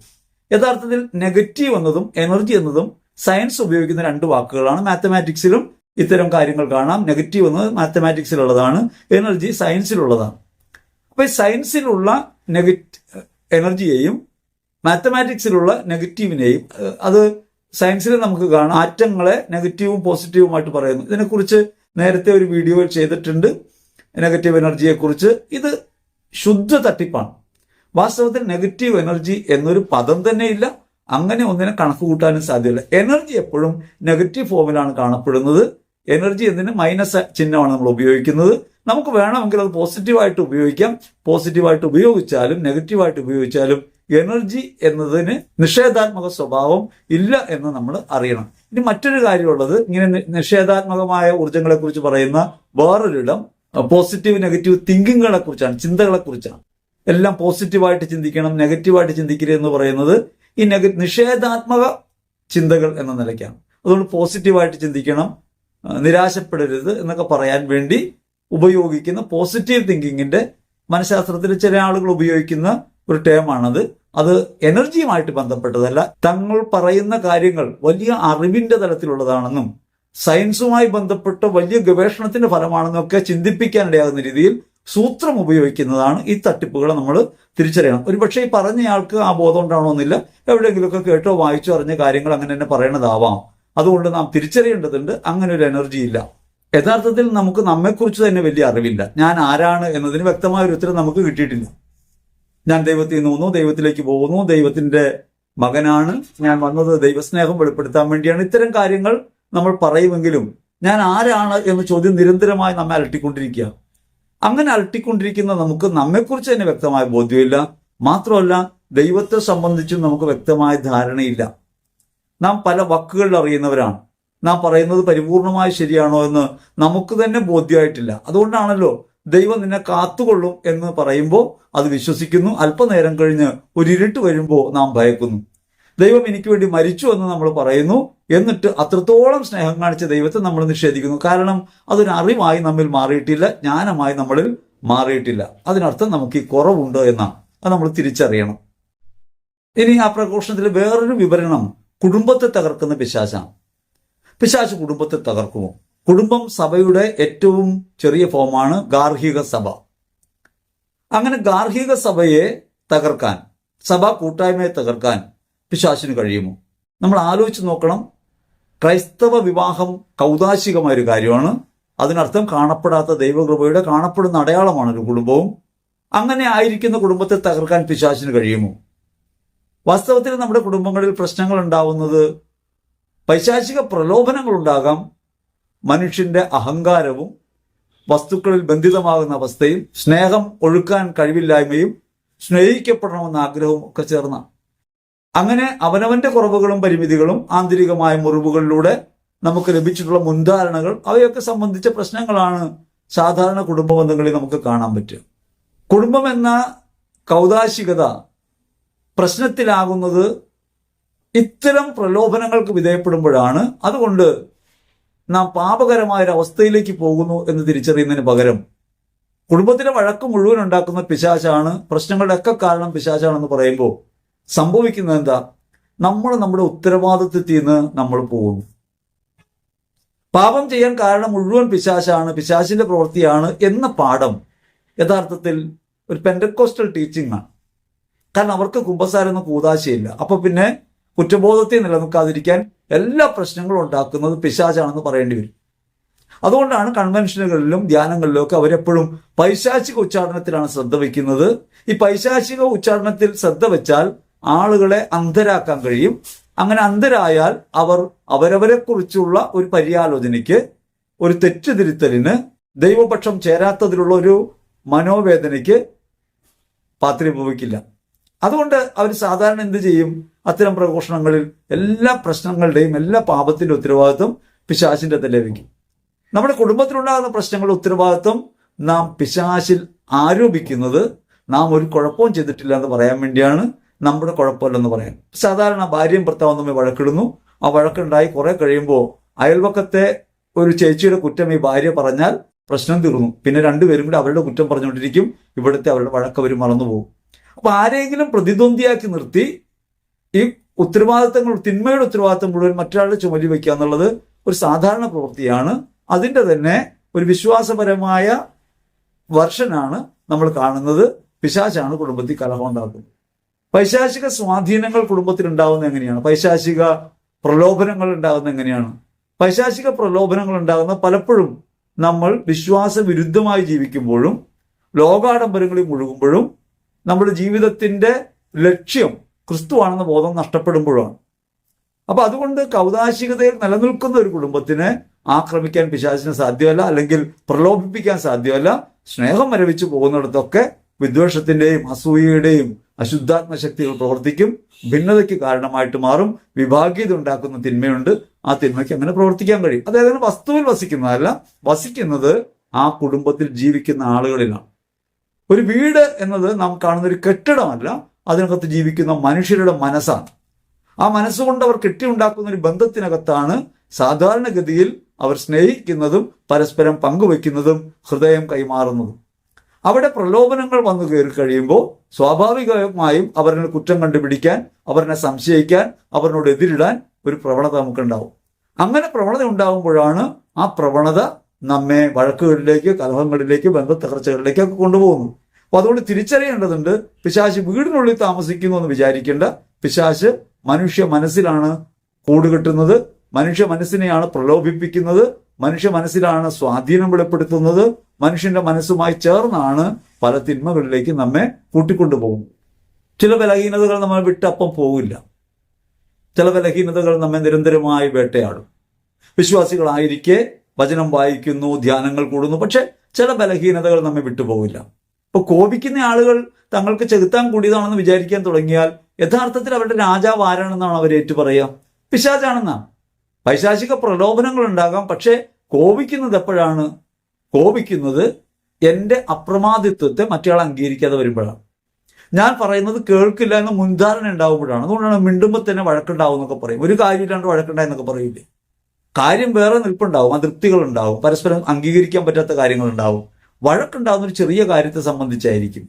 യഥാർത്ഥത്തിൽ നെഗറ്റീവ് എന്നതും എനർജി എന്നതും സയൻസ് ഉപയോഗിക്കുന്ന രണ്ട് വാക്കുകളാണ്. മാത്തമാറ്റിക്സിലും ഇത്തരം കാര്യങ്ങൾ കാണാം. നെഗറ്റീവ് എന്നത് മാത്തമാറ്റിക്സിലുള്ളതാണ്, എനർജി സയൻസിലുള്ളതാണ്. അപ്പൊ ഈ സയൻസിലുള്ള എനർജിയെയും മാത്തമാറ്റിക്സിലുള്ള നെഗറ്റീവിനെയും, അത് സയൻസിൽ നമുക്ക് കാണാം. ആറ്റങ്ങളെ നെഗറ്റീവും പോസിറ്റീവുമായിട്ട് പറയുന്നു. ഇതിനെക്കുറിച്ച് നേരത്തെ ഒരു വീഡിയോയിൽ ചെയ്തിട്ടുണ്ട്, നെഗറ്റീവ് എനർജിയെക്കുറിച്ച്. ഇത് ശുദ്ധ തട്ടിപ്പാണ്. വാസ്തവത്തിൽ നെഗറ്റീവ് എനർജി എന്നൊരു പദം തന്നെ ഇല്ല. അങ്ങനെ ഒന്നിനെ കണക്ക് കൂട്ടാനും സാധ്യമല്ല. എനർജി എപ്പോഴും നെഗറ്റീവ് ഫോമിലാണ് കാണപ്പെടുന്നത്. എനർജി എന്നതിന് മൈനസ് ചിഹ്നമാണ് നമ്മൾ ഉപയോഗിക്കുന്നത്. നമുക്ക് വേണമെങ്കിൽ അത് പോസിറ്റീവായിട്ട് ഉപയോഗിക്കാം. പോസിറ്റീവായിട്ട് ഉപയോഗിച്ചാലും നെഗറ്റീവായിട്ട് ഉപയോഗിച്ചാലും എനർജി എന്നതിന് നിഷേധാത്മക സ്വഭാവം ഇല്ല എന്ന് നമ്മൾ അറിയണം. ഇനി മറ്റൊരു കാര്യമുള്ളത്, ഇങ്ങനെ നിഷേധാത്മകമായ ഊർജ്ജങ്ങളെ കുറിച്ച് പറയുന്ന വേറൊരിടം പോസിറ്റീവ് നെഗറ്റീവ് തിങ്കിങ്ങുകളെ കുറിച്ചാണ്, ചിന്തകളെ കുറിച്ചാണ്. എല്ലാം പോസിറ്റീവായിട്ട് ചിന്തിക്കണം, നെഗറ്റീവായിട്ട് ചിന്തിക്കരുത് എന്ന് പറയുന്നത് ഈ നിഷേധാത്മക ചിന്തകൾ എന്ന നിലയ്ക്കാണ്. അതുകൊണ്ട് പോസിറ്റീവായിട്ട് ചിന്തിക്കണം, നിരാശപ്പെടരുത് എന്നൊക്കെ പറയാൻ വേണ്ടി ഉപയോഗിക്കുന്ന പോസിറ്റീവ് തിങ്കിങ്ങിന്റെ മനഃശാസ്ത്രത്തിൽ ചില ആളുകൾ ഉപയോഗിക്കുന്ന ഒരു ടേമാണത്. അത് എനർജിയുമായിട്ട് ബന്ധപ്പെട്ടതല്ല. തങ്ങൾ പറയുന്ന കാര്യങ്ങൾ വലിയ അറിവിന്റെ തലത്തിലുള്ളതാണെന്നും സയൻസുമായി ബന്ധപ്പെട്ട വലിയ ഗവേഷണത്തിന്റെ ഫലമാണെന്നും ഒക്കെ ചിന്തിപ്പിക്കാനിടയാകുന്ന രീതിയിൽ സൂത്രം ഉപയോഗിക്കുന്നതാണ് ഈ തട്ടിപ്പുകളെ നമ്മൾ തിരിച്ചറിയണം. ഒരുപക്ഷെ ഈ പറഞ്ഞയാൾക്ക് ആ ബോധം ഉണ്ടാവണമെന്നില്ല. എവിടെയെങ്കിലുമൊക്കെ കേട്ടോ വായിച്ചോ അറിഞ്ഞ കാര്യങ്ങൾ അങ്ങനെ തന്നെ പറയണതാവാം. അതുകൊണ്ട് നാം തിരിച്ചറിയേണ്ടതുണ്ട് അങ്ങനെ ഒരു എനർജി ഇല്ല. യഥാർത്ഥത്തിൽ നമുക്ക് നമ്മെക്കുറിച്ച് തന്നെ വലിയ അറിവില്ല. ഞാൻ ആരാണ് എന്നതിന് വ്യക്തമായ ഒരു ഉത്തരം നമുക്ക് കിട്ടിയിട്ടില്ല. ഞാൻ ദൈവത്തിൽ നിന്നു ദൈവത്തിലേക്ക് പോകുന്നു, ദൈവത്തിന്റെ മകനാണ്, ഞാൻ വന്നത് ദൈവസ്നേഹം വെളിപ്പെടുത്താൻ വേണ്ടിയാണ്. ഇത്തരം കാര്യങ്ങൾ നമ്മൾ പറയുമെങ്കിലും ഞാൻ ആരാണ് എന്ന ചോദ്യം നിരന്തരമായി നമ്മെ അലട്ടിക്കൊണ്ടിരിക്കുക. അങ്ങനെ അലട്ടിക്കൊണ്ടിരിക്കുന്ന നമുക്ക് നമ്മെക്കുറിച്ച് തന്നെ വ്യക്തമായ ബോധ്യമില്ല. മാത്രമല്ല ദൈവത്തെ സംബന്ധിച്ചും നമുക്ക് വ്യക്തമായ ധാരണയില്ല. നാം പല വാക്കുകളിൽ അറിയുന്നവരാണ്. നാം പറയുന്നത് പരിപൂർണമായി ശരിയാണോ എന്ന് നമുക്ക് തന്നെ ബോധ്യമായിട്ടില്ല. അതുകൊണ്ടാണല്ലോ ദൈവം നിന്നെ കാത്തുകൊള്ളും എന്ന് പറയുമ്പോൾ അത് വിശ്വസിക്കുന്നു. അല്പനേരം കഴിഞ്ഞ് ഒരു ഇരുട്ട് വരുമ്പോൾ നാം ഭയക്കുന്നു. ദൈവം എനിക്ക് വേണ്ടി മരിച്ചു എന്ന് നമ്മൾ പറയുന്നു. എന്നിട്ട് അത്രത്തോളം സ്നേഹം കാണിച്ച ദൈവത്തെ നമ്മൾ നിഷേധിക്കുന്നു. കാരണം അതൊരു അറിവായി നമ്മിൽ മാറിയിട്ടില്ല, ജ്ഞാനമായി നമ്മളിൽ മാറിയിട്ടില്ല. അതിനർത്ഥം നമുക്ക് ഈ കുറവുണ്ട് എന്നാണ്. അത് നമ്മൾ തിരിച്ചറിയണം. ഇനി ആ പ്രഘോഷണത്തിൽ വേറൊരു വിവരണം കുടുംബത്തെ തകർക്കുന്ന പിശാചാണ്. പിശാച് കുടുംബത്തെ തകർക്കുമോ? കുടുംബം സഭയുടെ ഏറ്റവും ചെറിയ ഫോമാണ് ഗാർഹിക സഭ. അങ്ങനെ ഗാർഹിക സഭയെ തകർക്കാൻ, സഭാ കൂട്ടായ്മയെ തകർക്കാൻ പിശാചിന് കഴിയുമോ? നമ്മൾ ആലോചിച്ച് നോക്കണം. ക്രൈസ്തവ വിവാഹം കൗതാശികമായൊരു കാര്യമാണ്. അതിനർത്ഥം കാണപ്പെടാത്ത ദൈവകൃപയുടെ കാണപ്പെടുന്ന അടയാളമാണ് ഒരു കുടുംബവും. അങ്ങനെ ആയിരിക്കുന്ന കുടുംബത്തെ തകർക്കാൻ പിശാചിന് കഴിയുമോ? വാസ്തവത്തിൽ നമ്മുടെ കുടുംബങ്ങളിൽ പ്രശ്നങ്ങൾ ഉണ്ടാവുന്നത് പൈശാചിക പ്രലോഭനങ്ങൾ ഉണ്ടാകാം. മനുഷ്യന്റെ അഹങ്കാരവും വസ്തുക്കളിൽ ബന്ധിതമാകുന്ന അവസ്ഥയും സ്നേഹം ഒഴുക്കാൻ കഴിവില്ലായ്മയും സ്നേഹിക്കപ്പെടണമെന്ന ആഗ്രഹവും ഒക്കെ ചേർന്ന അങ്ങനെ അവനവന്റെ കുറവുകളും പരിമിതികളും ആന്തരികമായ മുറിവുകളിലൂടെ നമുക്ക് ലഭിച്ചിട്ടുള്ള മുൻധാരണകൾ അവയൊക്കെ സംബന്ധിച്ച പ്രശ്നങ്ങളാണ് സാധാരണ കുടുംബ ബന്ധങ്ങളിൽ നമുക്ക് കാണാൻ പറ്റുക. കുടുംബം എന്ന കൗതാശികത പ്രശ്നത്തിലാകുന്നത് ഇത്തരം പ്രലോഭനങ്ങൾക്ക് വിധേയപ്പെടുമ്പോഴാണ്. അതുകൊണ്ട് നാം പാപകരമായ ഒരു അവസ്ഥയിലേക്ക് പോകുന്നു എന്ന് തിരിച്ചറിയുന്നതിന് പകരം കുടുംബത്തിലെ വഴക്ക് മുഴുവൻ ഉണ്ടാക്കുന്ന പിശാചാണ്, പ്രശ്നങ്ങളുടെ ഒക്കെ കാരണം പിശാചാണെന്ന് പറയുമ്പോൾ സംഭവിക്കുന്നത് എന്താ? നമ്മുടെ ഉത്തരവാദിത്വത്തിൽ നിന്ന് നമ്മൾ പോകുന്നു. പാപം ചെയ്യാൻ കാരണം മുഴുവൻ പിശാചാണ്, പിശാചിന്റെ പ്രവൃത്തിയാണ് എന്ന പാഠം യഥാർത്ഥത്തിൽ ഒരു പെന്റക്കോസ്റ്റൽ ടീച്ചിങ് ആണ്. കാരണം അവർക്ക് കുമ്പസാരൊന്ന കൂതാശയില്ല. അപ്പൊ പിന്നെ കുറ്റബോധത്തെ നിലനിൽക്കാതിരിക്കാൻ എല്ലാ പ്രശ്നങ്ങളും ഉണ്ടാക്കുന്നത് പിശാചാണെന്ന് പറയേണ്ടി വരും. അതുകൊണ്ടാണ് കൺവെൻഷനുകളിലും ധ്യാനങ്ങളിലും ഒക്കെ അവരെപ്പോഴും പൈശാചിക ഉച്ചാരണത്തിലാണ് ശ്രദ്ധ വയ്ക്കുന്നത്. ഈ പൈശാചിക ഉച്ചാരണത്തിൽ ശ്രദ്ധ വെച്ചാൽ ആളുകളെ അന്ധരാക്കാൻ കഴിയും. അങ്ങനെ അന്ധരായാൽ അവർ അവരവരെ കുറിച്ചുള്ള ഒരു പര്യാലോചനയ്ക്ക്, ഒരു തെറ്റുതിരുത്തലിന്, ദൈവപക്ഷം ചേരാത്തതിലുള്ള ഒരു മനോവേദനയ്ക്ക് പാത്രീഭവിക്കില്ല. അതുകൊണ്ട് അവർ സാധാരണ എന്ത് ചെയ്യും? അത്തരം പ്രഘോഷണങ്ങളിൽ എല്ലാ പ്രശ്നങ്ങളുടെയും എല്ലാ പാപത്തിന്റെ ഉത്തരവാദിത്വം പിശാചിന്റെ തലേ വയ്ക്കും. നമ്മുടെ കുടുംബത്തിലുണ്ടാകുന്ന പ്രശ്നങ്ങളുടെ ഉത്തരവാദിത്വം നാം പിശാചിൽ ആരോപിക്കുന്നത് നാം ഒരു കുഴപ്പവും ചെയ്തിട്ടില്ല എന്ന് പറയാൻ വേണ്ടിയാണ്, നമ്മുടെ കുഴപ്പമില്ലെന്ന് പറയാൻ. സാധാരണ ഭാര്യയും ഭർത്താവും തമ്മിൽ വഴക്കിടുന്നു. ആ വഴക്കുണ്ടായി കുറെ കഴിയുമ്പോൾ അയൽവക്കത്തെ ഒരു ചേച്ചിയുടെ കുറ്റം ഈ ഭാര്യ പറഞ്ഞാൽ പ്രശ്നം തീർന്നു. പിന്നെ രണ്ടുപേരും കൂടി അവരുടെ കുറ്റം പറഞ്ഞുകൊണ്ടിരിക്കും. ഇവിടുത്തെ അവരുടെ വഴക്ക് അവർ മറന്നുപോകും. അപ്പൊ ആരെങ്കിലും പ്രതിദ്വന്ദിയാക്കി നിർത്തി ഈ ഉത്തരവാദിത്തങ്ങൾ, തിന്മയുടെ ഉത്തരവാദിത്തം മുഴുവൻ മറ്റൊരാളുടെ ചുമലി വയ്ക്കുക എന്നുള്ളത് ഒരു സാധാരണ പ്രവൃത്തിയാണ്. അതിൻ്റെ തന്നെ ഒരു വിശ്വാസപരമായ വർഷനാണ് നമ്മൾ കാണുന്നത്. പിശാചാണ് കുടുംബത്തിൽ കലഹം ഉണ്ടാക്കുന്നത്. പൈശാചിക സ്വാധീനങ്ങൾ കുടുംബത്തിൽ ഉണ്ടാകുന്നത് എങ്ങനെയാണ്? പൈശാചിക പ്രലോഭനങ്ങൾ ഉണ്ടാകുന്നത് എങ്ങനെയാണ്? പൈശാചിക പ്രലോഭനങ്ങൾ ഉണ്ടാകുന്ന പലപ്പോഴും നമ്മൾ വിശ്വാസ വിരുദ്ധമായി ജീവിക്കുമ്പോഴും ലോകാഡംബരങ്ങളിൽ മുഴുകുമ്പോഴും നമ്മുടെ ജീവിതത്തിന്റെ ലക്ഷ്യം ക്രിസ്തുവാണെന്ന ബോധം നഷ്ടപ്പെടുമ്പോഴാണ്. അപ്പൊ അതുകൊണ്ട് കൗതാശികതയിൽ നിലനിൽക്കുന്ന ഒരു കുടുംബത്തിനെ ആക്രമിക്കാൻ പിശാചിന് സാധ്യമല്ല, അല്ലെങ്കിൽ പ്രലോഭിപ്പിക്കാൻ സാധ്യമല്ല. സ്നേഹം മരവിച്ചു പോകുന്നിടത്തൊക്കെ വിദ്വേഷത്തിന്റെയും അസൂയയുടെയും അശുദ്ധാത്മ ശക്തികൾ പ്രവർത്തിക്കും. ഭിന്നതയ്ക്ക് കാരണമായിട്ട് മാറും. വിഭാഗീയത ഉണ്ടാക്കുന്ന തിന്മയുണ്ട്. ആ തിന്മയ്ക്ക് അങ്ങനെ പ്രവർത്തിക്കാൻ കഴിയും. അതായത് വസ്തുവിൽ വസിക്കുന്നതല്ല, വസിക്കുന്നത് ആ കുടുംബത്തിൽ ജീവിക്കുന്ന ആളുകളിലാണ്. ഒരു വീട് എന്നത് നാം കാണുന്ന ഒരു കെട്ടിടമല്ല, അതിനകത്ത് ജീവിക്കുന്ന മനുഷ്യരുടെ മനസ്സാണ്. ആ മനസ്സുകൊണ്ട് അവർ കെട്ടിയുണ്ടാക്കുന്ന ഒരു ബന്ധത്തിനകത്താണ് സാധാരണഗതിയിൽ അവർ സ്നേഹിക്കുന്നതും പരസ്പരം പങ്കുവെക്കുന്നതും ഹൃദയം കൈമാറുന്നതും. അവിടെ പ്രലോഭനങ്ങൾ വന്നു കയറി കഴിയുമ്പോൾ സ്വാഭാവികമായും അവരെ കുറ്റം കണ്ടുപിടിക്കാൻ, അവരെ സംശയിക്കാൻ, അവരോട് എതിരിടാൻ ഒരു പ്രവണത നമുക്കുണ്ടാവും. അങ്ങനെ പ്രവണത ഉണ്ടാകുമ്പോഴാണ് ആ പ്രവണത നമ്മെ വഴക്കുകളിലേക്ക്, കലഹങ്ങളിലേക്ക്, ബന്ധത്തകർച്ചകളിലേക്കൊക്കെ കൊണ്ടുപോകുന്നു. അപ്പൊ അതുകൊണ്ട് തിരിച്ചറിയേണ്ടതുണ്ട്, പിശാച് വീടിനുള്ളിൽ താമസിക്കുന്നു എന്ന് വിചാരിക്കേണ്ട. പിശാച് മനുഷ്യ മനസ്സിലാണ് കൂടുകെട്ടുന്നത്, മനുഷ്യ മനസ്സിനെയാണ് പ്രലോഭിപ്പിക്കുന്നത്, മനുഷ്യ മനസ്സിലാണ് സ്വാധീനം വെളിപ്പെടുത്തുന്നത്. മനുഷ്യന്റെ മനസ്സുമായി ചേർന്നാണ് പല തിന്മകളിലേക്ക് നമ്മെ കൂട്ടിക്കൊണ്ടുപോകുന്നത്. ചില ബലഹീനതകൾ നമ്മെ വിട്ടപ്പം പോകില്ല. ചില ബലഹീനതകൾ നമ്മെ നിരന്തരമായി വേട്ടയാടും. വിശ്വാസികളായിരിക്കെ വചനം വായിക്കുന്നു, ധ്യാനങ്ങൾ കൂടുന്നു, പക്ഷെ ചില ബലഹീനതകൾ നമ്മെ വിട്ടുപോകില്ല. ഇപ്പൊ കോപിക്കുന്ന ആളുകൾ തങ്ങൾക്ക് ചെകുത്താൻ കൂടിയതാണെന്ന് വിചാരിക്കാൻ തുടങ്ങിയാൽ യഥാർത്ഥത്തിൽ അവരുടെ രാജാവ് ആരാണെന്നാണ് അവർ ഏറ്റുപറയുക? പിശാചാണെന്നാണ്. പൈശാചിക പ്രലോഭനങ്ങൾ ഉണ്ടാകാം, പക്ഷെ കോപിക്കുന്നത് എപ്പോഴാണ്? കോപിക്കുന്നത് എൻ്റെ അപ്രമാദിത്വത്തെ മറ്റയാൾ അംഗീകരിക്കാതെ വരുമ്പോഴാണ്. ഞാൻ പറയുന്നത് കേൾക്കില്ല എന്ന് മുൻധാരണ ഉണ്ടാകുമ്പോഴാണ്. അതുകൊണ്ടാണ് മിണ്ടുമ്പോൾ തന്നെ വഴക്കുണ്ടാവും എന്നൊക്കെ പറയും. ഒരു കാര്യമില്ലാണ്ട് വഴക്കുണ്ടായി എന്നൊക്കെ പറയില്ലേ? കാര്യം വേറെ നിൽപ്പുണ്ടാവും, അതൃപ്തികൾ ഉണ്ടാവും, പരസ്പരം അംഗീകരിക്കാൻ പറ്റാത്ത കാര്യങ്ങളുണ്ടാവും. വഴക്കുണ്ടാകുന്ന ഒരു ചെറിയ കാര്യത്തെ സംബന്ധിച്ചായിരിക്കും.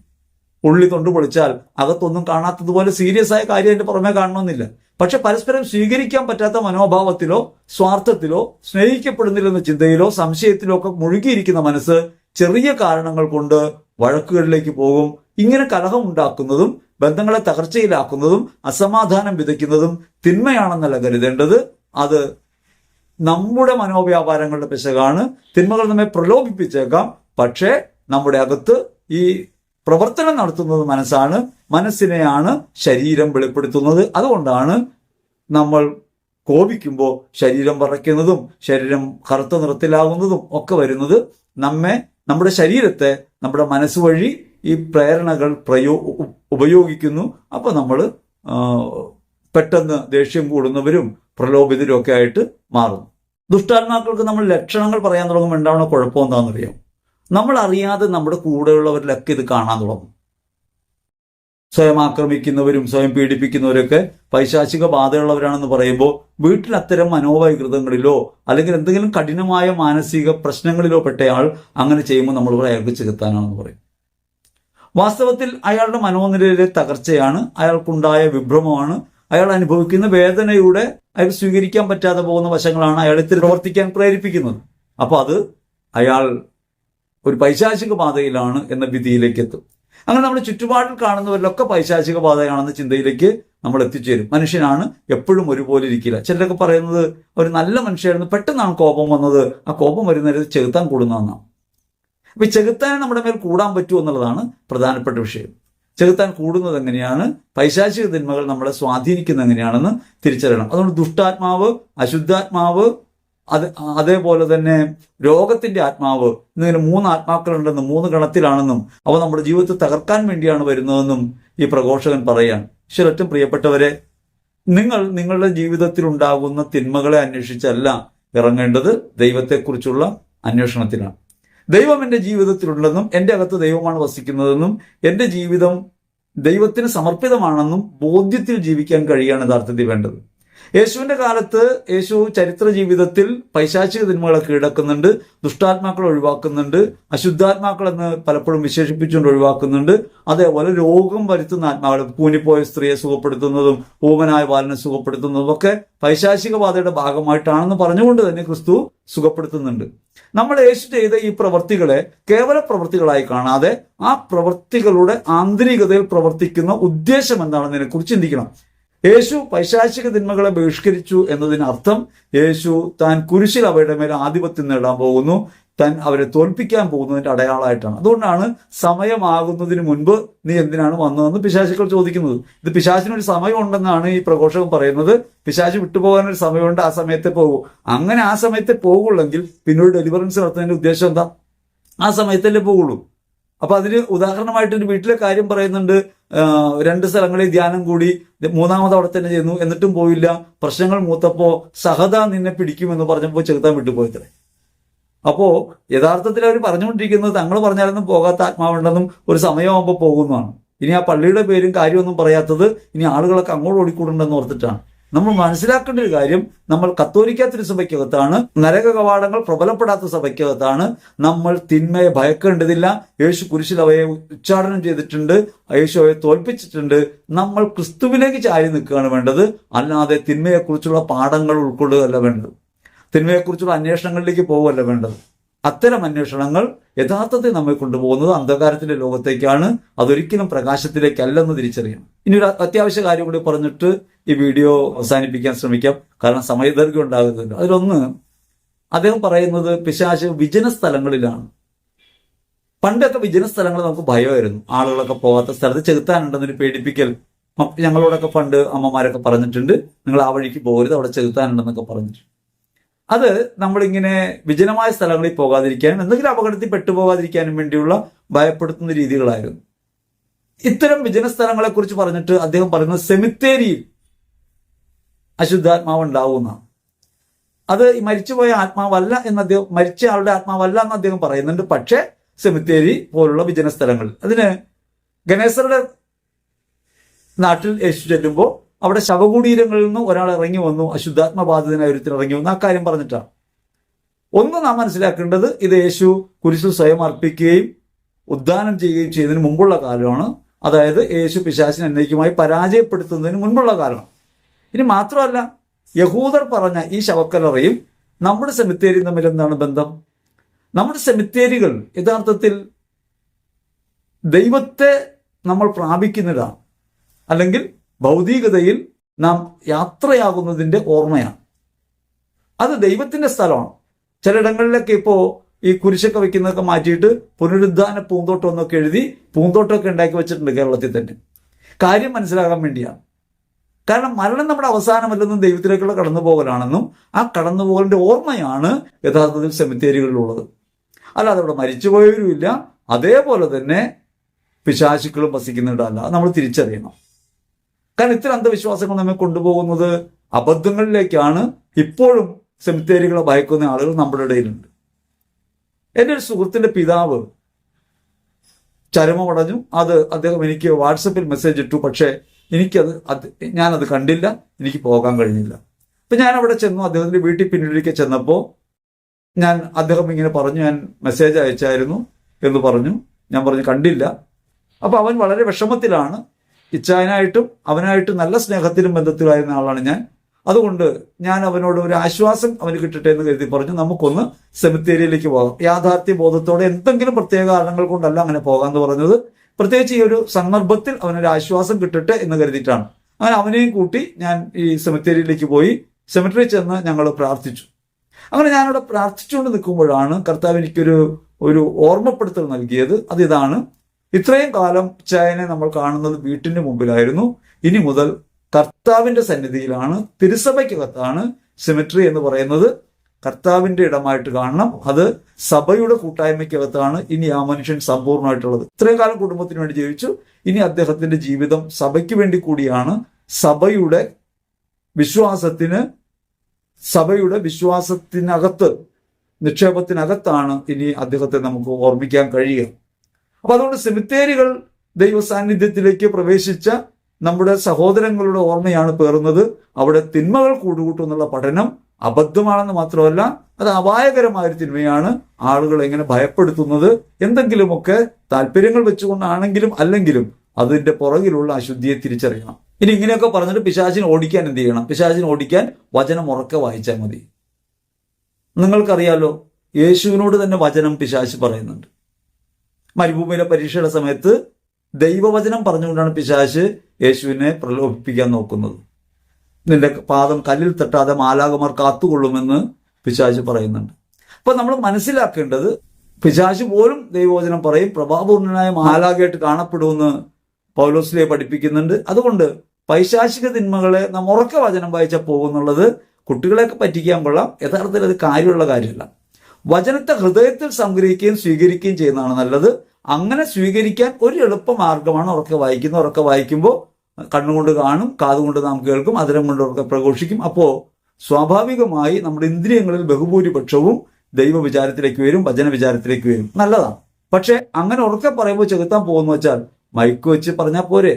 ഉള്ളി തൊണ്ട് പൊളിച്ചാൽ അകത്തൊന്നും കാണാത്തതുപോലെ സീരിയസ് ആയ കാര്യം അതിന്റെ പുറമെ കാണണമെന്നില്ല. പക്ഷെ പരസ്പരം സ്വീകരിക്കാൻ പറ്റാത്ത മനോഭാവത്തിലോ സ്വാർത്ഥത്തിലോ സ്നേഹിക്കപ്പെടുന്നില്ലെന്ന ചിന്തയിലോ സംശയത്തിലോ ഒക്കെ മുഴുകിയിരിക്കുന്ന മനസ്സ് ചെറിയ കാരണങ്ങൾ കൊണ്ട് വഴക്കുകളിലേക്ക് പോകും. ഇങ്ങനെ കലഹം ഉണ്ടാക്കുന്നതും ബന്ധങ്ങളെ തകർച്ചയിലാക്കുന്നതും അസമാധാനം വിതയ്ക്കുന്നതും തിന്മയാണെന്നല്ല കരുതേണ്ടത്. അത് നമ്മുടെ മനോവ്യാപാരങ്ങളുടെ പിശകാണ്. തിന്മകൾ നമ്മെ പ്രലോഭിപ്പിച്ചേക്കാം, പക്ഷേ നമ്മുടെ അകത്ത് ഈ പ്രവർത്തനം നടത്തുന്നത് മനസ്സാണ്. മനസ്സിനെയാണ് ശരീരം വെളിപ്പെടുത്തുന്നത്. അതുകൊണ്ടാണ് നമ്മൾ കോപിക്കുമ്പോൾ ശരീരം വിറയ്ക്കുന്നതും ശരീരം കറുത്ത നിറത്തിലാകുന്നതും ഒക്കെ വരുന്നത്. നമ്മുടെ ശരീരത്തെ നമ്മുടെ മനസ്സ് വഴി ഈ പ്രേരണകൾ ഉപയോഗിക്കുന്നു. അപ്പോൾ നമ്മൾ പെട്ടെന്ന് ദേഷ്യം കൂടുന്നവരും പ്രലോഭിതരും ഒക്കെ ആയിട്ട് മാറുന്നു. ദുഷ്ടാത്മാക്കൾക്ക് നമ്മൾ ലക്ഷണങ്ങൾ പറയാൻ തുടങ്ങുമ്പോൾ ഉണ്ടാവുന്ന കുഴപ്പം എന്താണെന്നറിയാം? നമ്മൾ അറിയാതെ നമ്മുടെ കൂടെയുള്ളവരിലൊക്കെ ഇത് കാണാൻ തുടങ്ങും. സ്വയം ആക്രമിക്കുന്നവരും സ്വയം പീഡിപ്പിക്കുന്നവരൊക്കെ പൈശാചിക ബാധയുള്ളവരാണെന്ന് പറയുമ്പോൾ വീട്ടിൽ അത്തരം മനോവൈകൃതങ്ങളിലോ അല്ലെങ്കിൽ എന്തെങ്കിലും കഠിനമായ മാനസിക പ്രശ്നങ്ങളിലോ പെട്ടയാൾ അങ്ങനെ ചെയ്യുമ്പോൾ നമ്മൾ അയാൾക്ക് ചെകുത്താനാണെന്ന് പറയും. വാസ്തവത്തിൽ അയാളുടെ മനോനിലയിലെ തകർച്ചയാണ്, അയാൾക്കുണ്ടായ വിഭ്രമമാണ്, അയാൾ അനുഭവിക്കുന്ന വേദനയുടെ അയാൾ സ്വീകരിക്കാൻ പറ്റാതെ പോകുന്ന വശങ്ങളാണ് അയാളെ പ്രവർത്തിക്കാൻ പ്രേരിപ്പിക്കുന്നത്. അപ്പോൾ അത് അയാൾ ഒരു പൈശാചിക ബാധയിലാണ് എന്ന വിധിയിലേക്ക് എത്തും. അങ്ങനെ നമ്മുടെ ചുറ്റുപാടിൽ കാണുന്നവരിലൊക്കെ പൈശാചിക ബാധയാണെന്ന ചിന്തയിലേക്ക് നമ്മൾ എത്തിച്ചേരും. മനുഷ്യനാണ് എപ്പോഴും ഒരുപോലെ ഇരിക്കില്ല. ചിലരൊക്കെ പറയുന്നത് ഒരു നല്ല മനുഷ്യരായിരുന്നു, പെട്ടെന്നാണ് കോപം വന്നത്, ആ കോപം വരുന്നവരെ ചെകുത്താൻ കൂടുന്നതെന്നാണ്. അപ്പൊ ചെകുത്താൻ നമ്മുടെ മേൽ കൂടാൻ പറ്റുമോ എന്നുള്ളതാണ് പ്രധാനപ്പെട്ട വിഷയം. ചെകുത്താൻ കൂടുന്നത് എങ്ങനെയാണ്, പൈശാചിക തിന്മകൾ നമ്മളെ സ്വാധീനിക്കുന്നത് എങ്ങനെയാണെന്ന് തിരിച്ചറിയണം. അതുകൊണ്ട് ദുഷ്ടാത്മാവ്, അശുദ്ധാത്മാവ്, അതേപോലെ തന്നെ രോഗത്തിന്റെ ആത്മാവ് എന്നിങ്ങനെ 3 ആത്മാക്കളുണ്ടെന്നും 3 ഗണത്തിലാണെന്നും അവ നമ്മുടെ ജീവിതത്തെ തകർക്കാൻ വേണ്ടിയാണ് വരുന്നതെന്നും ഈ പ്രഘോഷകൻ പറയുകയാണ്. ഏറ്റവും പ്രിയപ്പെട്ടവരെ, നിങ്ങൾ നിങ്ങളുടെ ജീവിതത്തിൽ ഉണ്ടാകുന്ന തിന്മകളെ അന്വേഷിച്ചല്ല ഇറങ്ങേണ്ടത്, ദൈവത്തെക്കുറിച്ചുള്ള അന്വേഷണത്തിലാണ്. ദൈവം എൻ്റെ ജീവിതത്തിലുണ്ടെന്നും എൻ്റെ അകത്ത് ദൈവമാണ് വസിക്കുന്നതെന്നും എൻ്റെ ജീവിതം ദൈവത്തിന് സമർപ്പിതമാണെന്നും ബോധ്യത്തിൽ ജീവിക്കാൻ കഴിയാണ് യഥാർത്ഥത്തിൽ വേണ്ടത്. യേശുവിന്റെ കാലത്ത് യേശു ചരിത്ര ജീവിതത്തിൽ പൈശാചിക തിന്മകളെ കീഴടക്കുന്നുണ്ട്, ദുഷ്ടാത്മാക്കളെ ഒഴിവാക്കുന്നുണ്ട്, അശുദ്ധാത്മാക്കളെന്ന് പലപ്പോഴും വിശേഷിപ്പിച്ചുകൊണ്ട് ഒഴിവാക്കുന്നുണ്ട്. അതേപോലെ രോഗം വരുത്തുന്ന ആത്മാക്കളെ, കൂനിപ്പോയ സ്ത്രീയെ സുഖപ്പെടുത്തുന്നതും ഊമനായ ബാലനെ സുഖപ്പെടുത്തുന്നതും ഒക്കെ പൈശാചിക ബാധയുടെ ഭാഗമായിട്ടാണെന്ന് പറഞ്ഞുകൊണ്ട് തന്നെ ക്രിസ്തു സുഖപ്പെടുത്തുന്നുണ്ട്. നമ്മൾ യേശു ചെയ്ത ഈ പ്രവൃത്തികളെ കേവല പ്രവൃത്തികളായി കാണാതെ ആ പ്രവൃത്തികളുടെ ആന്തരികതയിൽ പ്രവർത്തിക്കുന്ന ഉദ്ദേശം എന്താണെന്നതിനെ കുറിച്ച് ചിന്തിക്കണം. യേശു പൈശാചിക തിന്മകളെ ബഹിഷ്കരിച്ചു എന്നതിനർത്ഥം യേശു താൻ കുരിശിൽ അവരുടെ മേൽ ആധിപത്യം നേടാൻ പോകുന്നു, താൻ അവരെ തോൽപ്പിക്കാൻ പോകുന്നതിന്റെ അടയാളമായിട്ടാണ്. അതുകൊണ്ടാണ് സമയമാകുന്നതിന് മുൻപ് നീ എന്തിനാണ് വന്നതെന്ന് പിശാചുക്കൾ ചോദിക്കുന്നത്. ഇത് പിശാചിനൊരു സമയമുണ്ടെന്നാണ് ഈ പ്രഘോഷകൻ പറയുന്നത്. പിശാച് വിട്ടുപോകാനൊരു സമയമുണ്ട്, ആ സമയത്തെ പോകൂ. അങ്ങനെ ആ സമയത്തെ പോകുള്ളെങ്കിൽ പിന്നീട് ഡെലിവറൻസ് നടത്തുന്നതിന്റെ ഉദ്ദേശം എന്താ? ആ സമയത്തല്ലേ പോകുള്ളൂ. അപ്പൊ അതിന് ഉദാഹരണമായിട്ട് എൻ്റെ വീട്ടിലെ കാര്യം പറയുന്നുണ്ട്. 2 സ്ഥലങ്ങളിൽ ധ്യാനം കൂടി, 3-ാമത് അവിടെ തന്നെ ചെയ്യുന്നു, എന്നിട്ടും പോയില്ല. പ്രശ്നങ്ങൾ മൂത്തപ്പോ സഹത നിന്നെ പിടിക്കുമെന്ന് പറഞ്ഞപ്പോൾ ചെറുത്താൻ വിട്ടുപോയത്രേ. അപ്പോ യഥാർത്ഥത്തിൽ അവർ പറഞ്ഞുകൊണ്ടിരിക്കുന്നത് തങ്ങൾ പറഞ്ഞാലൊന്നും പോകാത്ത ആത്മാവുണ്ടെന്നും ഒരു സമയമാകുമ്പോൾ പോകുന്നതാണ്. ഇനി ആ പള്ളിയുടെ പേരും കാര്യമൊന്നും പറയാത്തത് ഇനി ആളുകളൊക്കെ അങ്ങോട്ട് ഓടിക്കൂടുണ്ടെന്ന് ഓർത്തിട്ടാണ്. നമ്മൾ മനസ്സിലാക്കേണ്ട ഒരു കാര്യം, നമ്മൾ കത്തോലിക്ക തിരുസഭയ്ക്കകത്താണ്, നരക കവാടങ്ങൾ പ്രബലപ്പെടാത്ത സഭയ്ക്കകത്താണ്. നമ്മൾ തിന്മയെ ഭയക്കേണ്ടതില്ല. യേശു കുരിശിൽ അവയെ ഉച്ചാടനം ചെയ്തിട്ടുണ്ട്, യേശു അവയെ തോൽപ്പിച്ചിട്ടുണ്ട്. നമ്മൾ ക്രിസ്തുവിലേക്ക് ചാരി നിൽക്കുകയാണ് വേണ്ടത്, അല്ലാതെ തിന്മയെക്കുറിച്ചുള്ള പാഠങ്ങൾ ഉൾക്കൊള്ളുകയല്ല വേണ്ടത്, തിന്മയെക്കുറിച്ചുള്ള അന്വേഷണങ്ങളിലേക്ക് പോവുകയല്ല വേണ്ടത്. അത്തരം അന്വേഷണങ്ങൾ യഥാർത്ഥത്തിൽ നമ്മെ കൊണ്ടുപോകുന്നത് അന്ധകാരത്തിന്റെ ലോകത്തേക്കാണ്, അതൊരിക്കലും പ്രകാശത്തിലേക്കല്ലെന്ന് തിരിച്ചറിയണം. ഇനി ഒരു അത്യാവശ്യ കാര്യം കൂടി പറഞ്ഞിട്ട് ഈ വീഡിയോ അവസാനിപ്പിക്കാൻ ശ്രമിക്കാം, കാരണം സമയദൈർഘ്യം ഉണ്ടാകുന്നുണ്ട്. അതിലൊന്ന്, അദ്ദേഹം പറയുന്നത് പിശാച് വിജന സ്ഥലങ്ങളിലാണ്. പണ്ടൊക്കെ വിജന സ്ഥലങ്ങൾ നമുക്ക് ഭയമായിരുന്നു, ആളുകളൊക്കെ പോകാത്ത സ്ഥലത്ത് ചെകുത്താനുണ്ടെന്നൊരു പേടിപ്പിക്കൽ ഞങ്ങളോടൊക്കെ പണ്ട് അമ്മമാരൊക്കെ പറഞ്ഞിട്ടുണ്ട്. നിങ്ങൾ ആ വഴിക്ക് പോകരുത്, അവിടെ ചെകുത്താനുണ്ടെന്നൊക്കെ പറഞ്ഞിട്ടുണ്ട്. അത് നമ്മളിങ്ങനെ വിജനമായ സ്ഥലങ്ങളിൽ പോകാതിരിക്കാനും എന്തെങ്കിലും അപകടത്തിൽ പെട്ടുപോകാതിരിക്കാനും വേണ്ടിയുള്ള ഭയപ്പെടുത്തുന്ന രീതികളായിരുന്നു. ഇത്തരം വിജന സ്ഥലങ്ങളെ കുറിച്ച് പറഞ്ഞിട്ട് അദ്ദേഹം പറയുന്നത് സെമിത്തേരിയിൽ അശുദ്ധാത്മാവ് ഉണ്ടാവുന്ന, അത് ഈ മരിച്ചുപോയ ആത്മാവല്ല എന്ന് അദ്ദേഹം, മരിച്ച ആളുടെ ആത്മാവല്ല എന്ന് അദ്ദേഹം പറയുന്നുണ്ട്. പക്ഷേ സെമിത്തേരി പോലുള്ള വിജന സ്ഥലങ്ങൾ, അതിന് ഗണേശരുടെ നാട്ടിൽ യേശു ചെല്ലുമ്പോൾ അവിടെ ശവകുടീരങ്ങളിൽ നിന്ന് ഒരാൾ ഇറങ്ങി വന്നു, അശുദ്ധാത്മബാധിതനായ ഒരുത്തിൽ ഇറങ്ങി വന്നു, ആ കാര്യം പറഞ്ഞിട്ടാണ്. ഒന്ന് നാം മനസ്സിലാക്കേണ്ടത്, ഇത് യേശു കുരിശിൽ സ്വയം അർപ്പിക്കുകയും ഉദ്ധാനം ചെയ്യുകയും ചെയ്തതിന് മുമ്പുള്ള കാലമാണ്. അതായത് യേശു പിശാചിനെ എന്നേക്കുമായി പരാജയപ്പെടുത്തുന്നതിന് മുൻപുള്ള കാലമാണ്. ഇനി മാത്രമല്ല, യഹൂദർ പറഞ്ഞ ഈ ശവക്കല്ലറയും നമ്മുടെ സെമിത്തേരിയും തമ്മിൽ എന്താണ് ബന്ധം? നമ്മുടെ സെമിത്തേരികൾ യഥാർത്ഥത്തിൽ ദൈവത്തെ നമ്മൾ പ്രാപിക്കുന്നതാണ്, അല്ലെങ്കിൽ ഭൗതികതയിൽ നാം യാത്രയാകുന്നതിൻ്റെ ഓർമ്മയാണ്. അത് ദൈവത്തിൻ്റെ സ്ഥലമാണ്. ചിലയിടങ്ങളിലൊക്കെ ഇപ്പോൾ ഈ കുരിശൊക്കെ വെക്കുന്നതൊക്കെ മാറ്റിയിട്ട് പുനരുദ്ധാന പൂന്തോട്ടം എന്നൊക്കെ എഴുതി പൂന്തോട്ടമൊക്കെ ഉണ്ടാക്കി വെച്ചിട്ടുണ്ട് കേരളത്തിൽ തന്നെ. കാര്യം മനസ്സിലാകാൻ വേണ്ടിയാണ്. കാരണം മരണം നമ്മുടെ അവസാനമല്ലെന്നും ദൈവത്തിലേക്കുള്ള കടന്നുപോകലാണെന്നും ആ കടന്നുപോകലിന്റെ ഓർമ്മയാണ് യഥാർത്ഥത്തിൽ സെമിത്തേരികളിലുള്ളത്. അല്ലാതെ അവിടെ മരിച്ചുപോയവരുമില്ല, അതേപോലെ തന്നെ പിശാചുക്കളും വസിക്കുന്നുണ്ടല്ല. നമ്മൾ തിരിച്ചറിയണം. കാരണം ഇത്തരം അന്ധവിശ്വാസങ്ങൾ നമ്മെ കൊണ്ടുപോകുന്നത് അബദ്ധങ്ങളിലേക്കാണ്. ഇപ്പോഴും സെമിത്തേരികളെ ഭയക്കുന്ന ആളുകൾ നമ്മുടെ ഇടയിലുണ്ട്. എൻ്റെ ഒരു സുഹൃത്തിന്റെ പിതാവ് ചരമമടഞ്ഞു. അദ്ദേഹം എനിക്ക് വാട്സപ്പിൽ മെസ്സേജ് ഇട്ടു. പക്ഷേ ഞാനത് കണ്ടില്ല, എനിക്ക് പോകാൻ കഴിഞ്ഞില്ല. അപ്പൊ ഞാൻ അവിടെ ചെന്നു. അദ്ദേഹത്തിന്റെ വീട്ടിൽ പിന്നീടൊരിക്കൽ ചെന്നപ്പോൾ അദ്ദേഹം ഇങ്ങനെ പറഞ്ഞു, ഞാൻ മെസ്സേജ് അയച്ചായിരുന്നു എന്ന് പറഞ്ഞു. ഞാൻ പറഞ്ഞു കണ്ടില്ല. അപ്പൊ അവൻ വളരെ വിഷമത്തിലാണ്. ഇച്ചായനായിട്ടും അവനായിട്ടും നല്ല സ്നേഹത്തിലും ബന്ധത്തിലായിരുന്ന ആളാണ് ഞാൻ. അതുകൊണ്ട് ഞാൻ അവനോട് ഒരു ആശ്വാസം അവന് കിട്ടട്ടെ എന്ന് കരുതി പറഞ്ഞു, നമുക്കൊന്ന് സെമിത്തേരിയിലേക്ക് പോകാം. യാഥാർത്ഥ്യ ബോധത്തോടെ എന്തെങ്കിലും പ്രത്യേക കാരണങ്ങൾ കൊണ്ടല്ല അങ്ങനെ പോകാമെന്ന് പറഞ്ഞത്. പ്രത്യേകിച്ച് ഈ ഒരു സന്ദർഭത്തിൽ അവനൊരു ആശ്വാസം കിട്ടട്ടെ എന്ന് കരുതിയിട്ടാണ്. അങ്ങനെ അവനെയും കൂട്ടി ഞാൻ ഈ സെമിത്തേരിയിലേക്ക് പോയി. സെമിറ്ററിയിൽ ചെന്ന് ഞങ്ങൾ പ്രാർത്ഥിച്ചു. അങ്ങനെ ഞാനവിടെ പ്രാർത്ഥിച്ചുകൊണ്ട് നിൽക്കുമ്പോഴാണ് കർത്താവ് എനിക്കൊരു ഓർമ്മപ്പെടുത്തൽ നൽകിയത്. അതിതാണ്, ഇത്രയും കാലം ചായനെ നമ്മൾ കാണുന്നത് വീട്ടിന്റെ മുമ്പിലായിരുന്നു. ഇനി മുതൽ കർത്താവിന്റെ സന്നിധിയിലാണ്, തിരുസഭയ്ക്കകത്താണ് സെമിറ്ററി എന്ന് പറയുന്നത്. കർത്താവിന്റെ ഇടമായിട്ട് കാണണം. അത് സഭയുടെ കൂട്ടായ്മയ്ക്കകത്താണ് ഇനി ആ മനുഷ്യൻ സമ്പൂർണ്ണമായിട്ടുള്ളത്. ഇത്രയും കാലം കുടുംബത്തിന് വേണ്ടി ജീവിച്ചു. ഇനി അദ്ദേഹത്തിന്റെ ജീവിതം സഭയ്ക്ക് വേണ്ടി കൂടിയാണ്. സഭയുടെ വിശ്വാസത്തിനകത്ത്, നിക്ഷേപത്തിനകത്താണ് ഇനി അദ്ദേഹത്തെ നമുക്ക് ഓർമ്മിക്കാൻ കഴിയുക. അപ്പൊ അതുകൊണ്ട് സെമിത്തേരികൾ ദൈവ സാന്നിധ്യത്തിലേക്ക് പ്രവേശിച്ച നമ്മുടെ സഹോദരങ്ങളുടെ ഓർമ്മയാണ് പേറുന്നത്. അവിടെ തിന്മകൾ കൂടുകൂട്ടുന്നുള്ള പഠനം അബദ്ധമാണെന്ന് മാത്രമല്ല, അത് അപായകരമായൊരു തിന്മയാണ്. ആളുകൾ എങ്ങനെ ഭയപ്പെടുത്തുന്നത്, എന്തെങ്കിലുമൊക്കെ താല്പര്യങ്ങൾ വെച്ചുകൊണ്ടാണെങ്കിലും അല്ലെങ്കിലും അതിന്റെ പുറകിലുള്ള അശുദ്ധിയെ തിരിച്ചറിയണം. ഇനി ഇങ്ങനെയൊക്കെ പറഞ്ഞിട്ട് പിശാചിനെ ഓടിക്കാൻ എന്ത് ചെയ്യണം? പിശാചിനെ ഓടിക്കാൻ വചനം ഉറക്കെ വായിച്ചാൽ മതി. നിങ്ങൾക്കറിയാലോ, യേശുവിനോട് തന്നെ വചനം പിശാച് പറയുന്നുണ്ട്. മരുഭൂമിയിലെ പരീക്ഷയുടെ സമയത്ത് ദൈവവചനം പറഞ്ഞുകൊണ്ടാണ് പിശാച് യേശുവിനെ പ്രലോഭിപ്പിക്കാൻ നോക്കുന്നത്. നിന്റെ പാദം കല്ലിൽ തട്ടാതെ മാലാഖമാർ കാത്തുകൊള്ളുമെന്ന് പിശാച് പറയുന്നുണ്ട്. അപ്പൊ നമ്മൾ മനസ്സിലാക്കേണ്ടത്, പിശാച് പോലും ദൈവവചനം പറയും, പ്രഭാപൂർണനായ മാലാഖയായിട്ട് കാണപ്പെടുമെന്ന് പൗലോസ്ലീഹ പഠിപ്പിക്കുന്നുണ്ട്. അതുകൊണ്ട് പൈശാചിക തിന്മകളെ നാം ഉറക്കെ വചനം വായിച്ചാൽ പോകുന്നുള്ളത് കുട്ടികളെയൊക്കെ പറ്റിക്കാൻ കൊള്ളാം. യഥാർത്ഥത്തിൽ അത് കാര്യമുള്ള കാര്യമല്ല. വചനത്തെ ഹൃദയത്തിൽ സംഗ്രഹിക്കുകയും സ്വീകരിക്കുകയും ചെയ്യുന്നതാണ് നല്ലത്. അങ്ങനെ സ്വീകരിക്കാൻ ഒരു എളുപ്പ മാർഗമാണ് ഉറക്കെ വായിക്കുന്നത്. ഉറക്കെ വായിക്കുമ്പോൾ കണ്ണുകൊണ്ട് കാണും, കാതുകൊണ്ട് നാം കേൾക്കും, അതിരം കൊണ്ട് ഉറക്കെ പ്രഘോഷിക്കും. അപ്പോൾ സ്വാഭാവികമായി നമ്മുടെ ഇന്ദ്രിയങ്ങളിൽ ബഹുഭൂരിപക്ഷവും ദൈവ വിചാരത്തിലേക്ക് വരും, വചന വിചാരത്തിലേക്ക് വരും. നല്ലതാണ്. പക്ഷെ അങ്ങനെ ഉറക്കെ പറയുമ്പോൾ ചെകുത്താൻ പോകുന്ന വെച്ചാൽ മൈക്ക് വെച്ച് പറഞ്ഞാൽ പോരെ.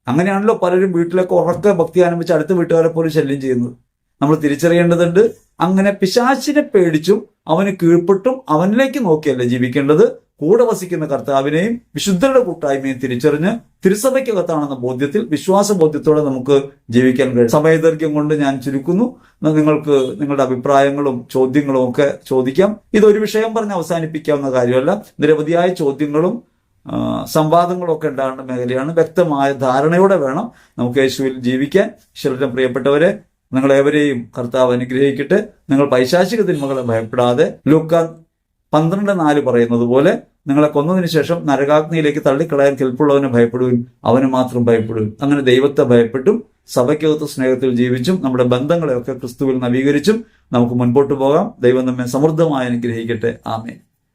അങ്ങനെയാണല്ലോ പലരും വീട്ടിലേക്ക് ഉറക്കെ ഭക്തിഗാനം വെച്ച് അടുത്ത വീട്ടുകാരെ പോലും ശല്യം ചെയ്യുന്നത്. നമ്മൾ തിരിച്ചറിയേണ്ടതുണ്ട്. അങ്ങനെ പിശാചിനെ പേടിച്ചും അവന് കീഴ്പ്പെട്ടും അവനിലേക്ക് നോക്കിയല്ല ജീവിക്കേണ്ടത്. കൂടെ വസിക്കുന്ന കർത്താവിനെയും വിശുദ്ധരുടെ കൂട്ടായ്മയും തിരിച്ചറിഞ്ഞ് തിരുസഭയ്ക്കകത്താണെന്ന ബോധ്യത്തിൽ, വിശ്വാസ ബോധ്യത്തോടെ നമുക്ക് ജീവിക്കാൻ കഴിയും. സമയദൈർഘ്യം കൊണ്ട് ഞാൻ ചുരുക്കുന്നു. നിങ്ങൾക്ക് നിങ്ങളുടെ അഭിപ്രായങ്ങളും ചോദ്യങ്ങളും ഒക്കെ ചോദിക്കാം. ഇതൊരു വിഷയം പറഞ്ഞ് അവസാനിപ്പിക്കാവുന്ന കാര്യമല്ല. നിരവധിയായ ചോദ്യങ്ങളും സംവാദങ്ങളും ഒക്കെ ഉണ്ടാകേണ്ട മേഖലയാണ്. വ്യക്തമായ ധാരണയോടെ വേണം നമുക്ക് യേശുവിൽ ജീവിക്കാൻ. ഈശ്വരന്റെ പ്രിയപ്പെട്ടവരെ, നിങ്ങളേവരെയും കർത്താവ് അനുഗ്രഹിക്കട്ടെ. നിങ്ങൾ പൈശാചിക തിന്മകളെ ഭയപ്പെടാതെ, ലൂക്ക 12:4 പറയുന്നത് പോലെ, നിങ്ങളെ കൊന്നതിന് ശേഷം നരകാഗ്നിയിലേക്ക് തള്ളിക്കളയാൻ കെൽപ്പുള്ളവനെ ഭയപ്പെടുവിൻ, അവന് മാത്രം ഭയപ്പെടുവിൻ. അങ്ങനെ ദൈവത്തെ ഭയപ്പെട്ടും സഭയ്ക്കകത്ത് സ്നേഹത്തിൽ ജീവിച്ചും നമ്മുടെ ബന്ധങ്ങളെയൊക്കെ ക്രിസ്തുവിൽ നവീകരിച്ചും നമുക്ക് മുൻപോട്ട് പോകാം. ദൈവം നമ്മെ സമൃദ്ധമായി അനുഗ്രഹിക്കട്ടെ. ആമേൻ.